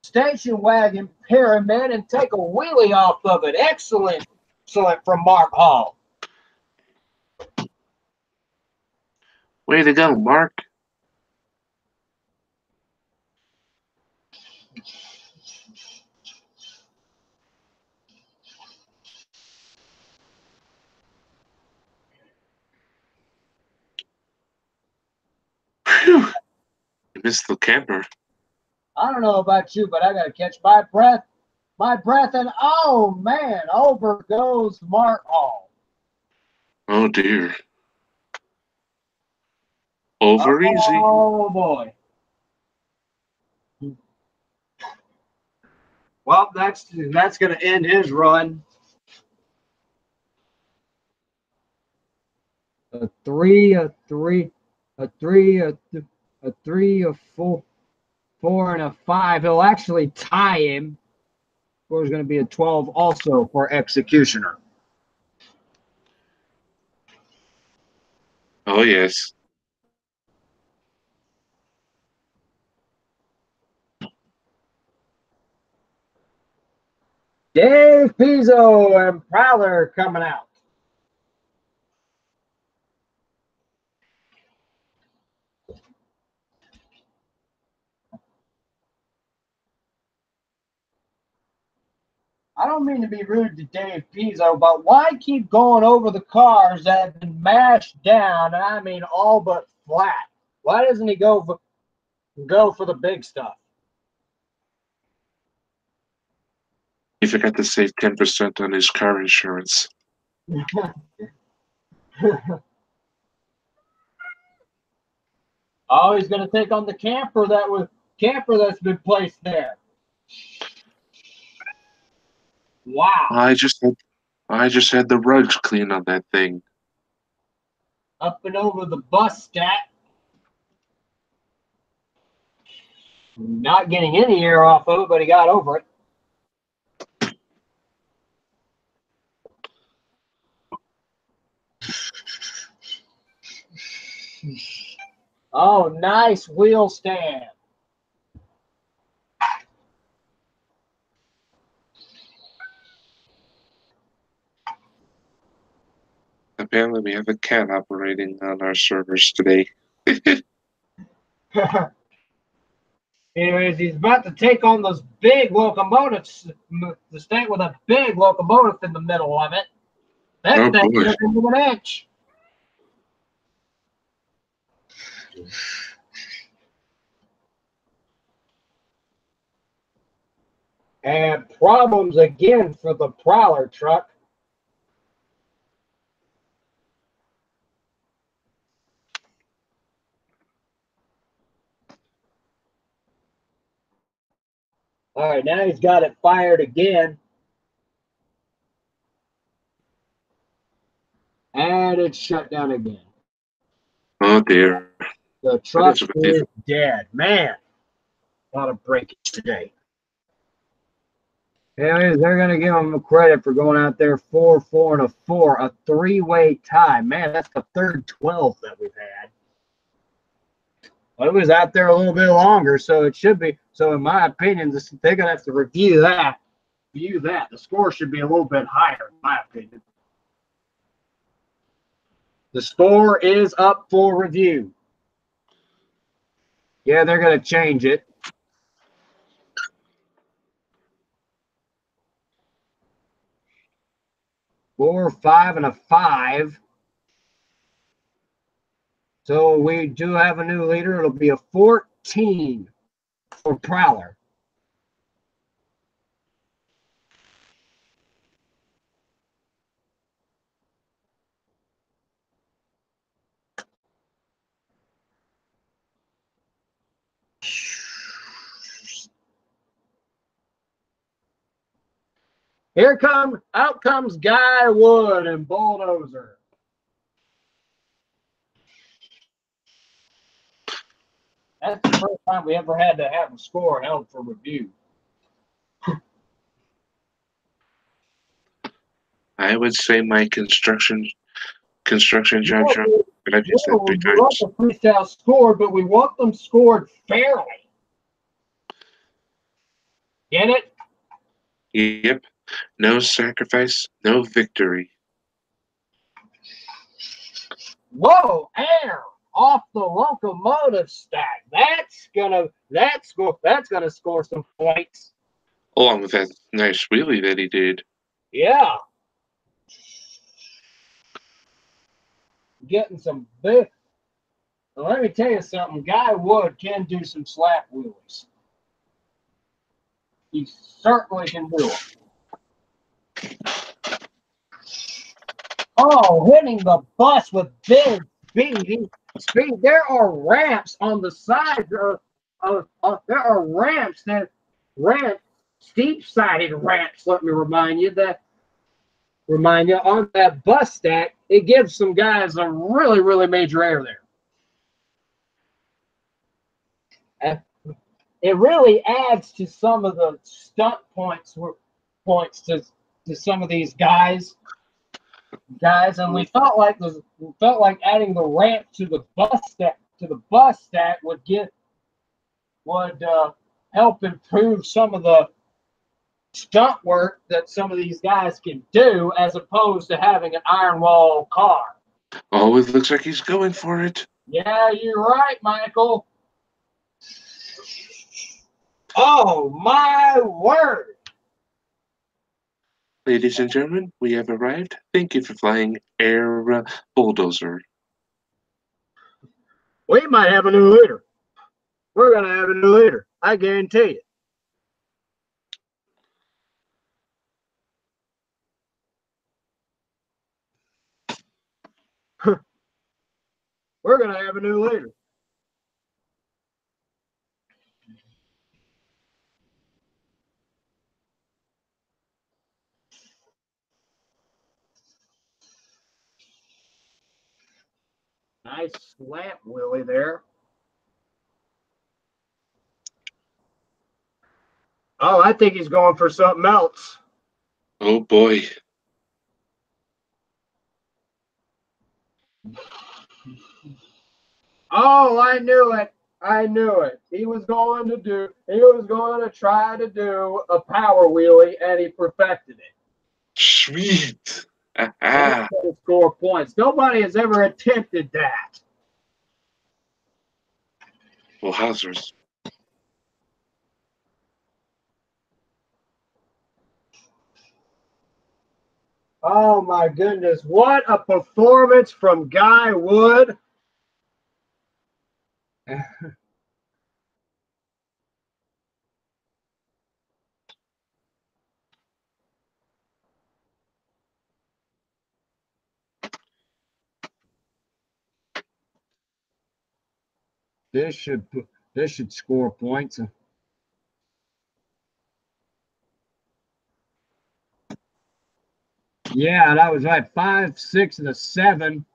Speaker 1: station wagon pyramid and take a wheelie off of it. Excellent from Mark Hall.
Speaker 2: Way to go, Mark. Phew. You missed the camper.
Speaker 1: I don't know about you, but I got to catch my breath. And oh man, over goes Mark Hall.
Speaker 2: Oh dear. Over easy.
Speaker 1: Oh boy. Well, that's going to end his run. A 3, a 3, a 3, a 3, a 4, 4, and a 5. He'll actually tie him. Score is going to be a 12 also for Executioner.
Speaker 2: Oh yes.
Speaker 1: Dave Pizzo and Prowler coming out. I don't mean to be rude to Dave Pizzo, but why keep going over the cars that have been mashed down, and I mean all but flat? Why doesn't he go for the big stuff?
Speaker 2: He forgot to save 10% on his car insurance.
Speaker 1: Oh, he's going to take on the camper that's been placed there. Wow.
Speaker 2: I just had the rugs clean on that thing.
Speaker 1: Up and over the bus stat. Not getting any air off of it, but he got over it. Oh, nice wheel stand.
Speaker 2: Apparently we have a cat operating on our servers today.
Speaker 1: Anyways, he's about to take on those big locomotives, the state with a big locomotive in the middle of it. That thing's
Speaker 2: boy.
Speaker 1: into an inch. And problems again for the Prowler truck. All right, now he's got it fired again. And it's shut down again.
Speaker 2: Oh dear.
Speaker 1: The truck is dead. Man, a lot of breakage today. Anyways, they're going to give him credit for going out there 4-4 and a 4, a three-way tie. Man, that's the third 12 that we've had. Well, it was out there a little bit longer, so it should be. So, in my opinion, they're going to have to review that. The score should be a little bit higher, in my opinion. The score is up for review. Yeah, they're going to change it. 4, 5, and a 5. So we do have a new leader. It'll be a 14 for Prowler. Out comes Guy Wood and Bulldozer. That's the first time we ever had to have a score held for review.
Speaker 2: I would say my construction jobs are, but I've used that 3
Speaker 1: We want
Speaker 2: times.
Speaker 1: the freestyle scored, but we want them scored fairly. Get it?
Speaker 2: Yep. No sacrifice, no victory.
Speaker 1: Whoa, air off the locomotive stack. That's gonna score some points.
Speaker 2: Along with that nice wheelie that he did.
Speaker 1: Yeah. Getting some big. Well, let me tell you something. Guy Wood can do some slap wheelies. He certainly can do it. Oh, hitting the bus with big speed. There are ramps on the side. There are ramps steep-sided ramps. Let me remind you on that bus stack. It gives some guys a really, really major air there. It really adds to some of the stunt points to some of these guys, and we felt like adding the ramp to the bus stack would help improve some of the stunt work that some of these guys can do, as opposed to having an iron wall car.
Speaker 2: Oh, it looks like he's going for it.
Speaker 1: Yeah, you're right, Michael. Oh, my word.
Speaker 2: Ladies and gentlemen, we have arrived. Thank you for flying Air Bulldozer.
Speaker 1: We might have a new leader. We're going to have a new leader. I guarantee it. We're going to have a new leader. Nice slap, Willie, there. Oh, I think he's going for something else.
Speaker 2: Oh, boy.
Speaker 1: Oh, I knew it. He was going to try to do a power wheelie, and he perfected it.
Speaker 2: Sweet.
Speaker 1: That's going to score points. Nobody has ever attempted that.
Speaker 2: Well, Hausers.
Speaker 1: Oh, my goodness. What a performance from Guy Wood. This should score points. Yeah, that was right. 5, 6, and a 7.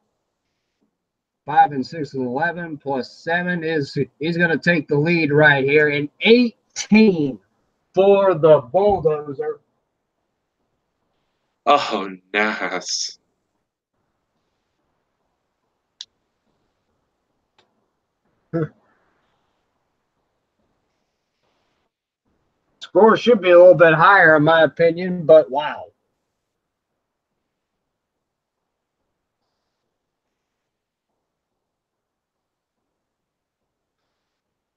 Speaker 1: 5 and 6 and 11 plus 7 is he's going to take the lead right here in 18 for the Bulldozer.
Speaker 2: Oh, nice.
Speaker 1: Score should be a little bit higher in my opinion, but wow.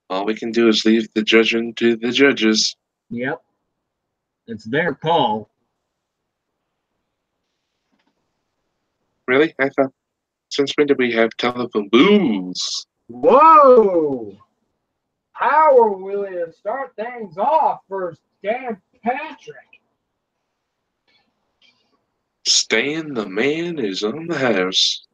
Speaker 2: All we can do is leave the judging to the judges.
Speaker 1: Yep. It's their call.
Speaker 2: Really? I thought, since when did we have telephone booths?
Speaker 1: Whoa! Power Willie to start things off for Dan Patrick.
Speaker 2: Stan the man is on the house.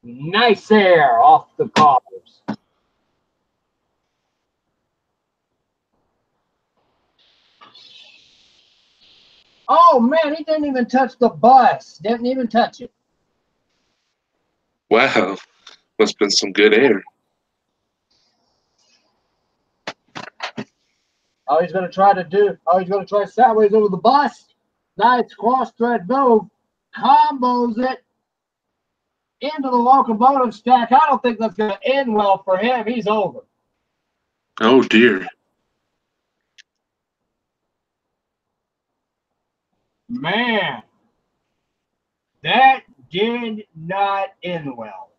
Speaker 1: Nice air off the cars. Oh man, he didn't even touch the bus. Didn't even touch it.
Speaker 2: Wow, must have been some good air.
Speaker 1: Oh, he's gonna try sideways over the bus. Nice cross thread move. Combos it into the locomotive stack. I don't think that's gonna end well for him. He's over.
Speaker 2: Oh dear.
Speaker 1: Man, that did not end well.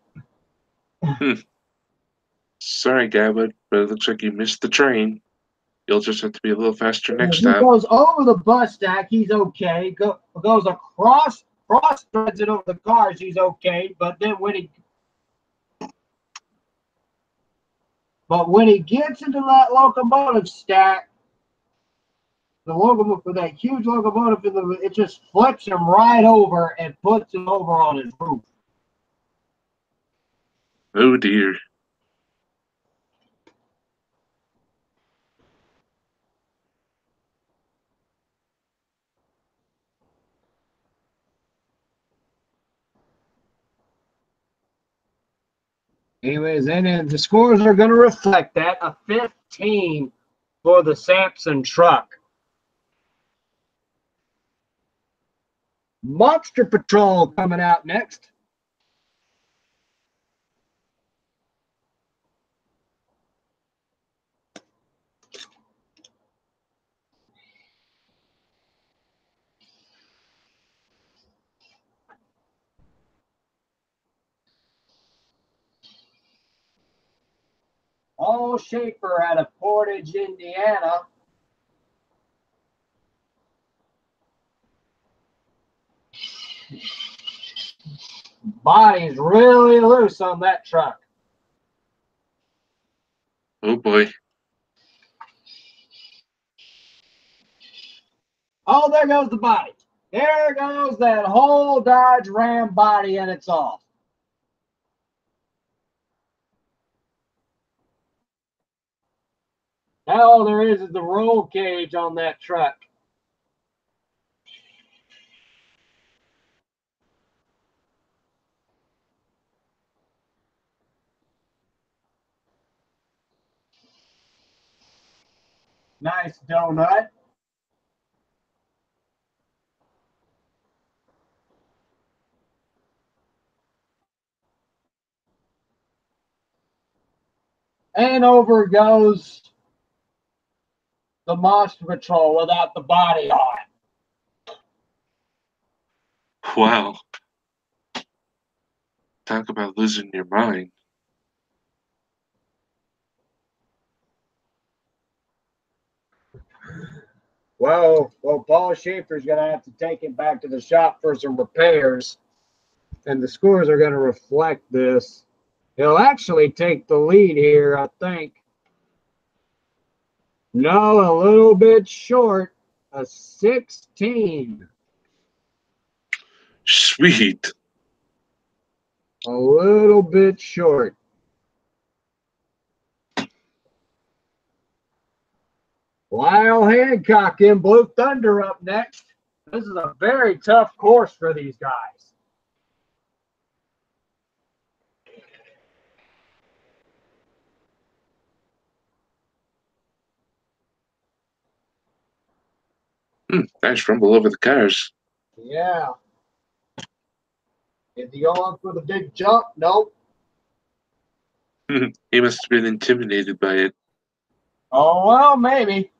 Speaker 2: Sorry, Gabwood, but it looks like you missed the train. You'll just have to be a little faster next
Speaker 1: If he
Speaker 2: time.
Speaker 1: goes over the bus stack, he's okay. Goes across, cross threads it over the cars, he's okay. But when he gets into that locomotive stack, the locomotive for that huge locomotive, it just flips him right over and puts him over on his roof.
Speaker 2: Oh dear.
Speaker 1: Anyways, and the scores are going to reflect that. A 15 for the Sampson truck. Monster Patrol coming out next. Paul Schaefer out of Portage, Indiana. Body's really loose on that truck.
Speaker 2: Oh boy.
Speaker 1: Oh, there goes the body. There goes that whole Dodge Ram body, and it's off. Now all there is the roll cage on that truck. Nice donut. And over goes the Monster Patrol without the body on.
Speaker 2: Wow. Talk about losing your mind.
Speaker 1: Well, Paul Schaefer's going to have to take it back to the shop for some repairs, and the scores are going to reflect this. He'll actually take the lead here, I think. No, a little bit short. A 16.
Speaker 2: Sweet.
Speaker 1: A little bit short. Lyle Hancock in Blue Thunder up next. This is a very tough course for these guys.
Speaker 2: Nice rumble over the cars.
Speaker 1: Yeah. Did he go up for the big jump? Nope.
Speaker 2: He must have been intimidated by it.
Speaker 1: Oh, well, maybe.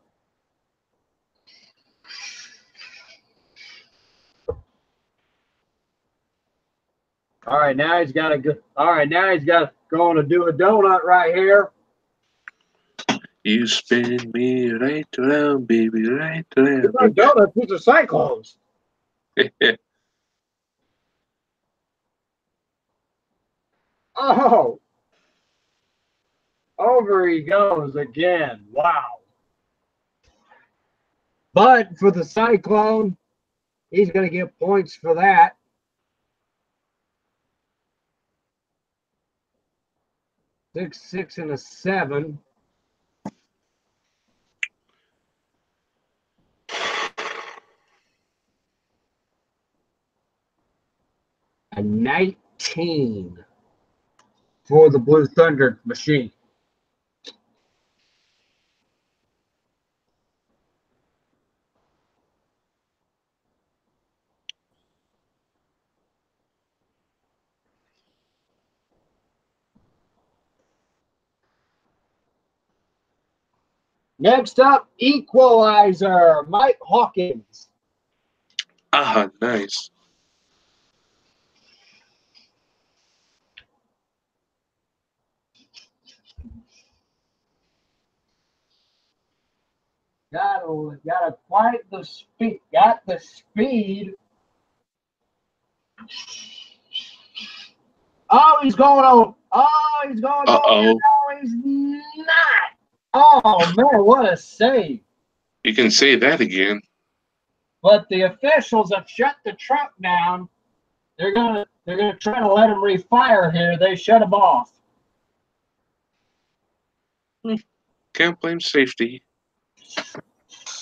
Speaker 1: All right, now he's got to go. All right, now he's got going to do a donut right here.
Speaker 2: You spin me right around, baby, right around.
Speaker 1: It's not donuts, these are cyclones. Oh, over he goes again. Wow. But for the cyclone, he's going to get points for that. Six, and a 7. A 19 for the Blue Thunder machine. Next up, Equalizer, Mike Hawkins.
Speaker 2: Ah, nice.
Speaker 1: Got quite the speed. Got the speed. Oh, he's going over. Oh, he's going over. No, he's not. Oh man, what a save!
Speaker 2: You can say that again.
Speaker 1: But the officials have shut the truck down. They're gonna try to let him refire here. They shut him off.
Speaker 2: Can't blame safety.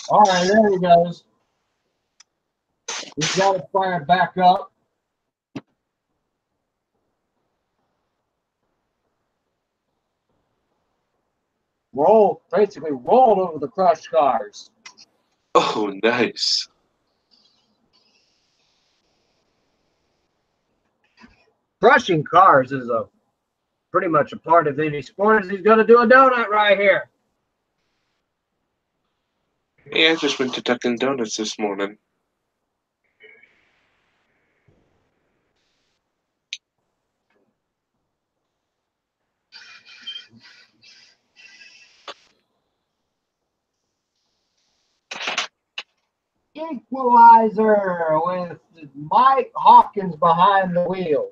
Speaker 1: All right, there he goes. He's got to fire back up. Basically rolled over the crushed cars.
Speaker 2: Oh, nice.
Speaker 1: Crushing cars is pretty much a part of any sport. He's going to do a donut right here.
Speaker 2: Hey, I just went to Dunkin' Donuts this morning.
Speaker 1: Equalizer with Mike Hawkins behind the wheel.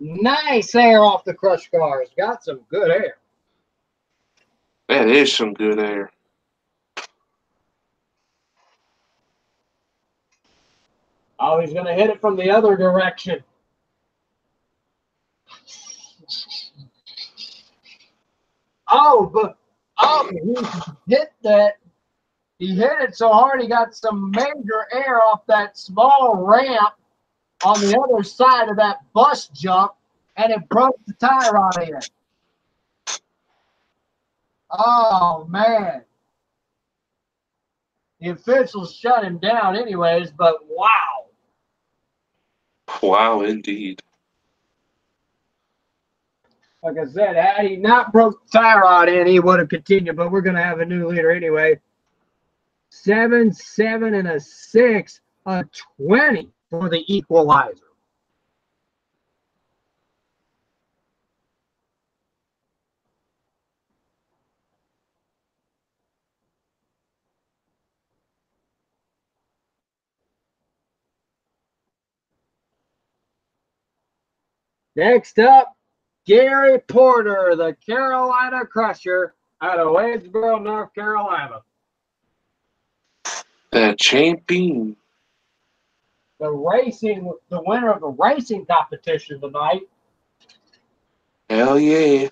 Speaker 1: Nice air off the crushed cars. Got some good air.
Speaker 2: That is some good air.
Speaker 1: Oh, he's going to hit it from the other direction. He hit that. He hit it so hard he got some major air off that small ramp on the other side of that bus jump, and it broke the tie rod in. Oh, man. The officials shut him down anyways, but wow.
Speaker 2: Wow, indeed.
Speaker 1: Like I said, had he not broke the tie rod in, he would have continued, but we're going to have a new leader anyway. 7, 7, and a 6, a 20 for the equalizer. Next up, Gary Porter, the Carolina Crusher out of Wadesboro, North Carolina.
Speaker 2: The champion.
Speaker 1: The winner of the racing competition tonight.
Speaker 2: Hell yeah.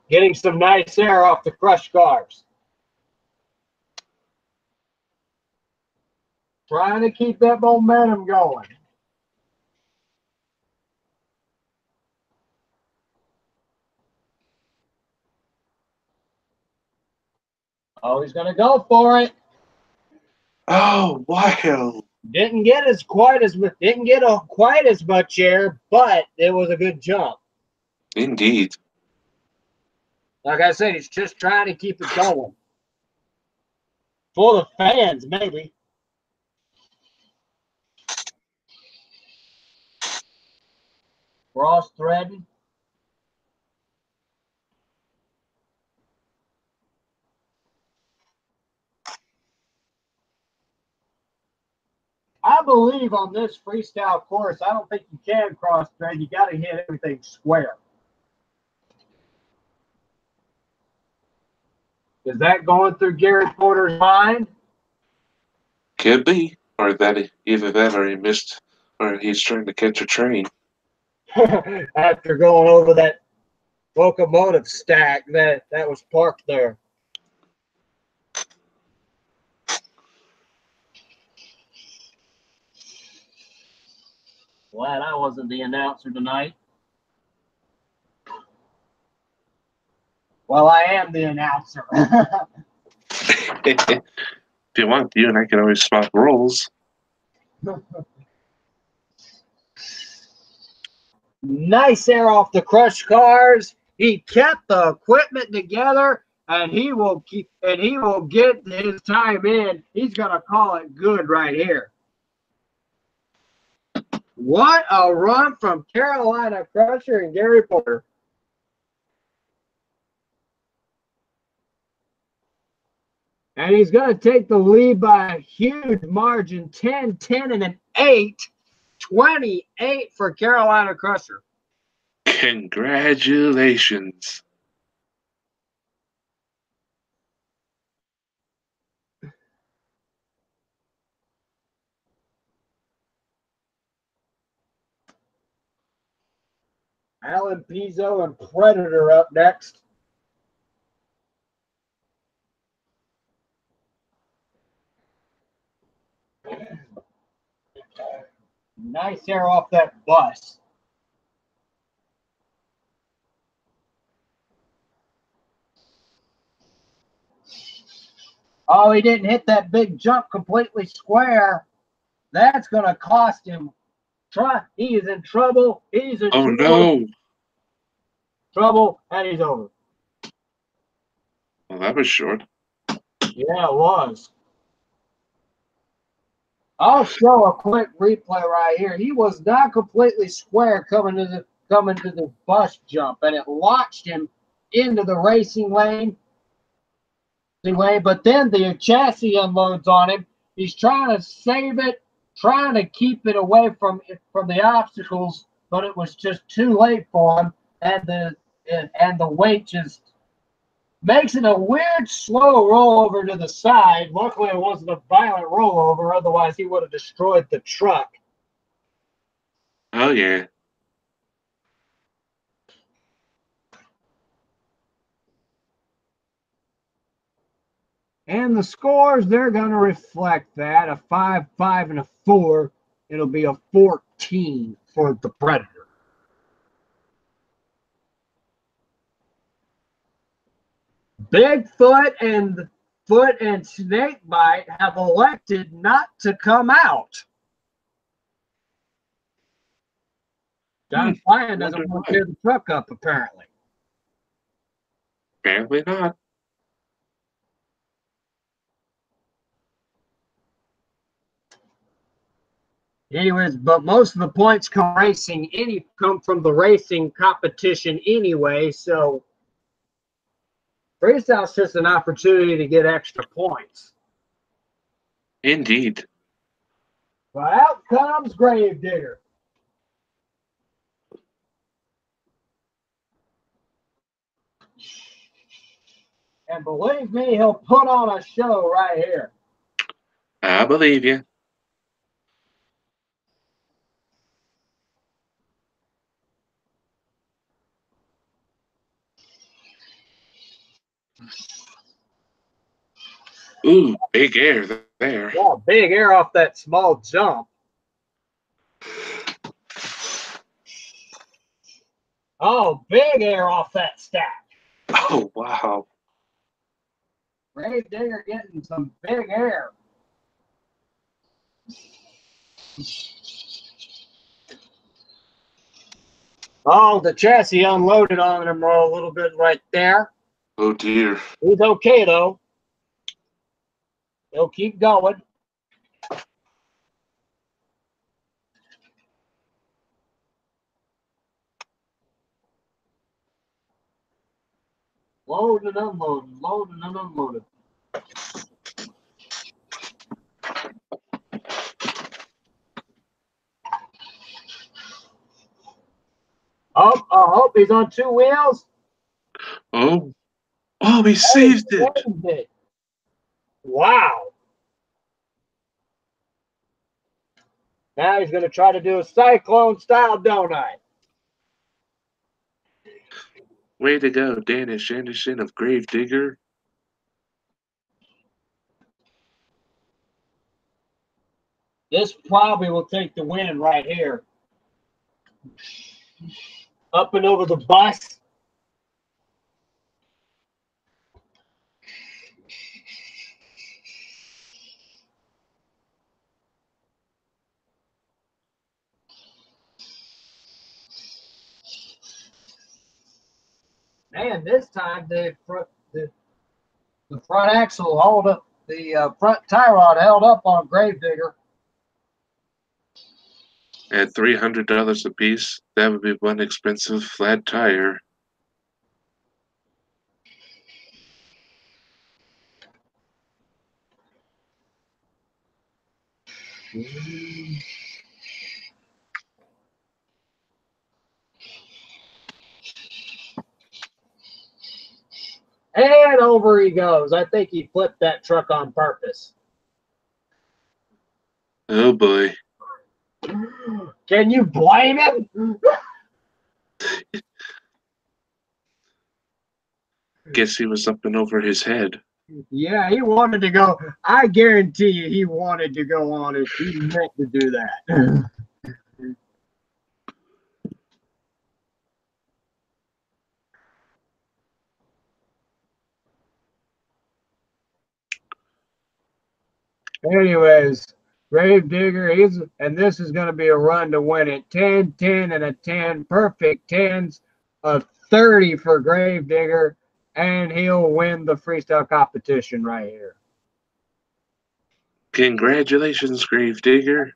Speaker 1: Getting some nice air off the crush cars. Trying to keep that momentum going. Oh, he's going to go for it.
Speaker 2: Oh, wow.
Speaker 1: Didn't get quite as much air, but it was a good jump.
Speaker 2: Indeed.
Speaker 1: Like I said, he's just trying to keep it going. For the fans, maybe. Cross threading. I believe on this freestyle course, I don't think you can cross thread. You got to hit everything square. Is that going through Gary Porter's mind?
Speaker 2: Could be. Or that either that or he missed, or he's trying to catch a train.
Speaker 1: After going over that locomotive stack that was parked there. Glad I wasn't the announcer tonight. Well, I am the announcer.
Speaker 2: If you want, you and I can always swap roles.
Speaker 1: Nice air off the crush cars. He kept the equipment together, and he will get his time in. He's gonna call it good right here. What a run from Carolina Crusher and Gary Porter. And he's going to take the lead by a huge margin, 10, 10, and an 8, 28 for Carolina Crusher.
Speaker 2: Congratulations.
Speaker 1: Alan Pizzo and Predator up next. Nice air off that bus. Oh, he didn't hit that big jump completely square. That's going to cost him. He is in trouble. He's in trouble.
Speaker 2: No.
Speaker 1: Trouble, and he's over.
Speaker 2: Well, that was short.
Speaker 1: Yeah, it was. I'll show a quick replay right here. He was not completely square coming to the bus jump, and it launched him into the racing lane. But then the chassis unloads on him. He's trying to save it, trying to keep it away from the obstacles, but it was just too late for him, and the weight just makes it a weird, slow rollover to the side. Luckily, it wasn't a violent rollover. Otherwise, he would have destroyed the truck.
Speaker 2: Oh, yeah.
Speaker 1: And the scores, they're going to reflect that. A 5, 5, and a 4. It'll be a 14 for the Predator. Bigfoot and Snakebite have elected not to come out. John Ryan doesn't want to tear the truck up, apparently.
Speaker 2: Apparently not.
Speaker 1: Anyways, but most of the points come from the racing competition anyway, so freestyle's just an opportunity to get extra points.
Speaker 2: Indeed.
Speaker 1: But out comes Gravedigger. And believe me, he'll put on a show right here.
Speaker 2: I believe you. Ooh, big air there.
Speaker 1: Yeah, big air off that small jump. Oh, big air off that stack.
Speaker 2: Oh, wow.
Speaker 1: Gravedigger getting some big air. Oh, the chassis unloaded on him a little bit right there.
Speaker 2: Oh, dear.
Speaker 1: He's okay, though. He'll keep going. Loading and unloading, loading and unloading. Oh, I hope he's on two wheels.
Speaker 2: Oh. Oh, he saved it.
Speaker 1: Wow. Now he's going to try to do a cyclone style donut.
Speaker 2: Way to go, Danish Anderson of Gravedigger.
Speaker 1: This probably will take the win right here. Up and over the bus. Man, this time the front axle held up, the front tie rod held up on Gravedigger.
Speaker 2: At $300 a piece, that would be one expensive flat tire.
Speaker 1: And over he goes. I think he flipped that truck on purpose.
Speaker 2: Oh boy.
Speaker 1: Can you blame him?
Speaker 2: Guess he was up and over his head.
Speaker 1: Yeah, he wanted to go. I guarantee you he wanted to go on it. He meant to do that. Anyways, Gravedigger, and this is going to be a run to win it. 10, 10, and a 10. Perfect 10s. A 30 for Gravedigger, and he'll win the freestyle competition right here.
Speaker 2: Congratulations, Gravedigger.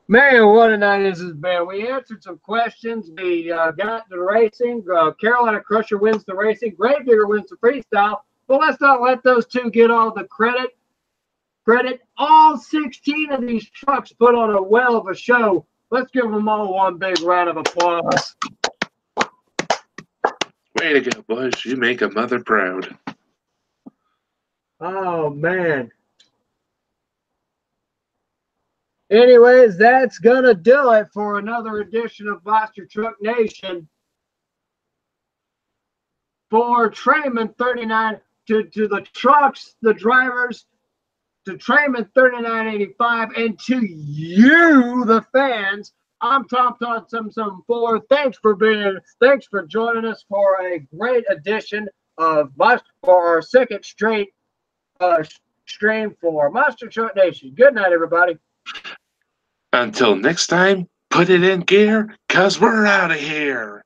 Speaker 1: Man, what a night this has been. We answered some questions. We got the racing. Carolina Crusher wins the racing. Gravedigger wins the freestyle. But let's not let those two get all the credit. All 16 of these trucks put on a well of a show. Let's give them all one big round of applause.
Speaker 2: Way to go, boys. You make a mother proud.
Speaker 1: Oh, man. Anyways, that's going to do it for another edition of Monster Truck Nation. For Trayman 39, to the trucks, the drivers, to Trayman 3985, and to you, the fans, I'm Tom 774. Thanks for joining us for a great edition of for our second straight stream for Monster Truck Nation. Good night, everybody.
Speaker 2: Until next time, put it in gear, 'cause we're out of here.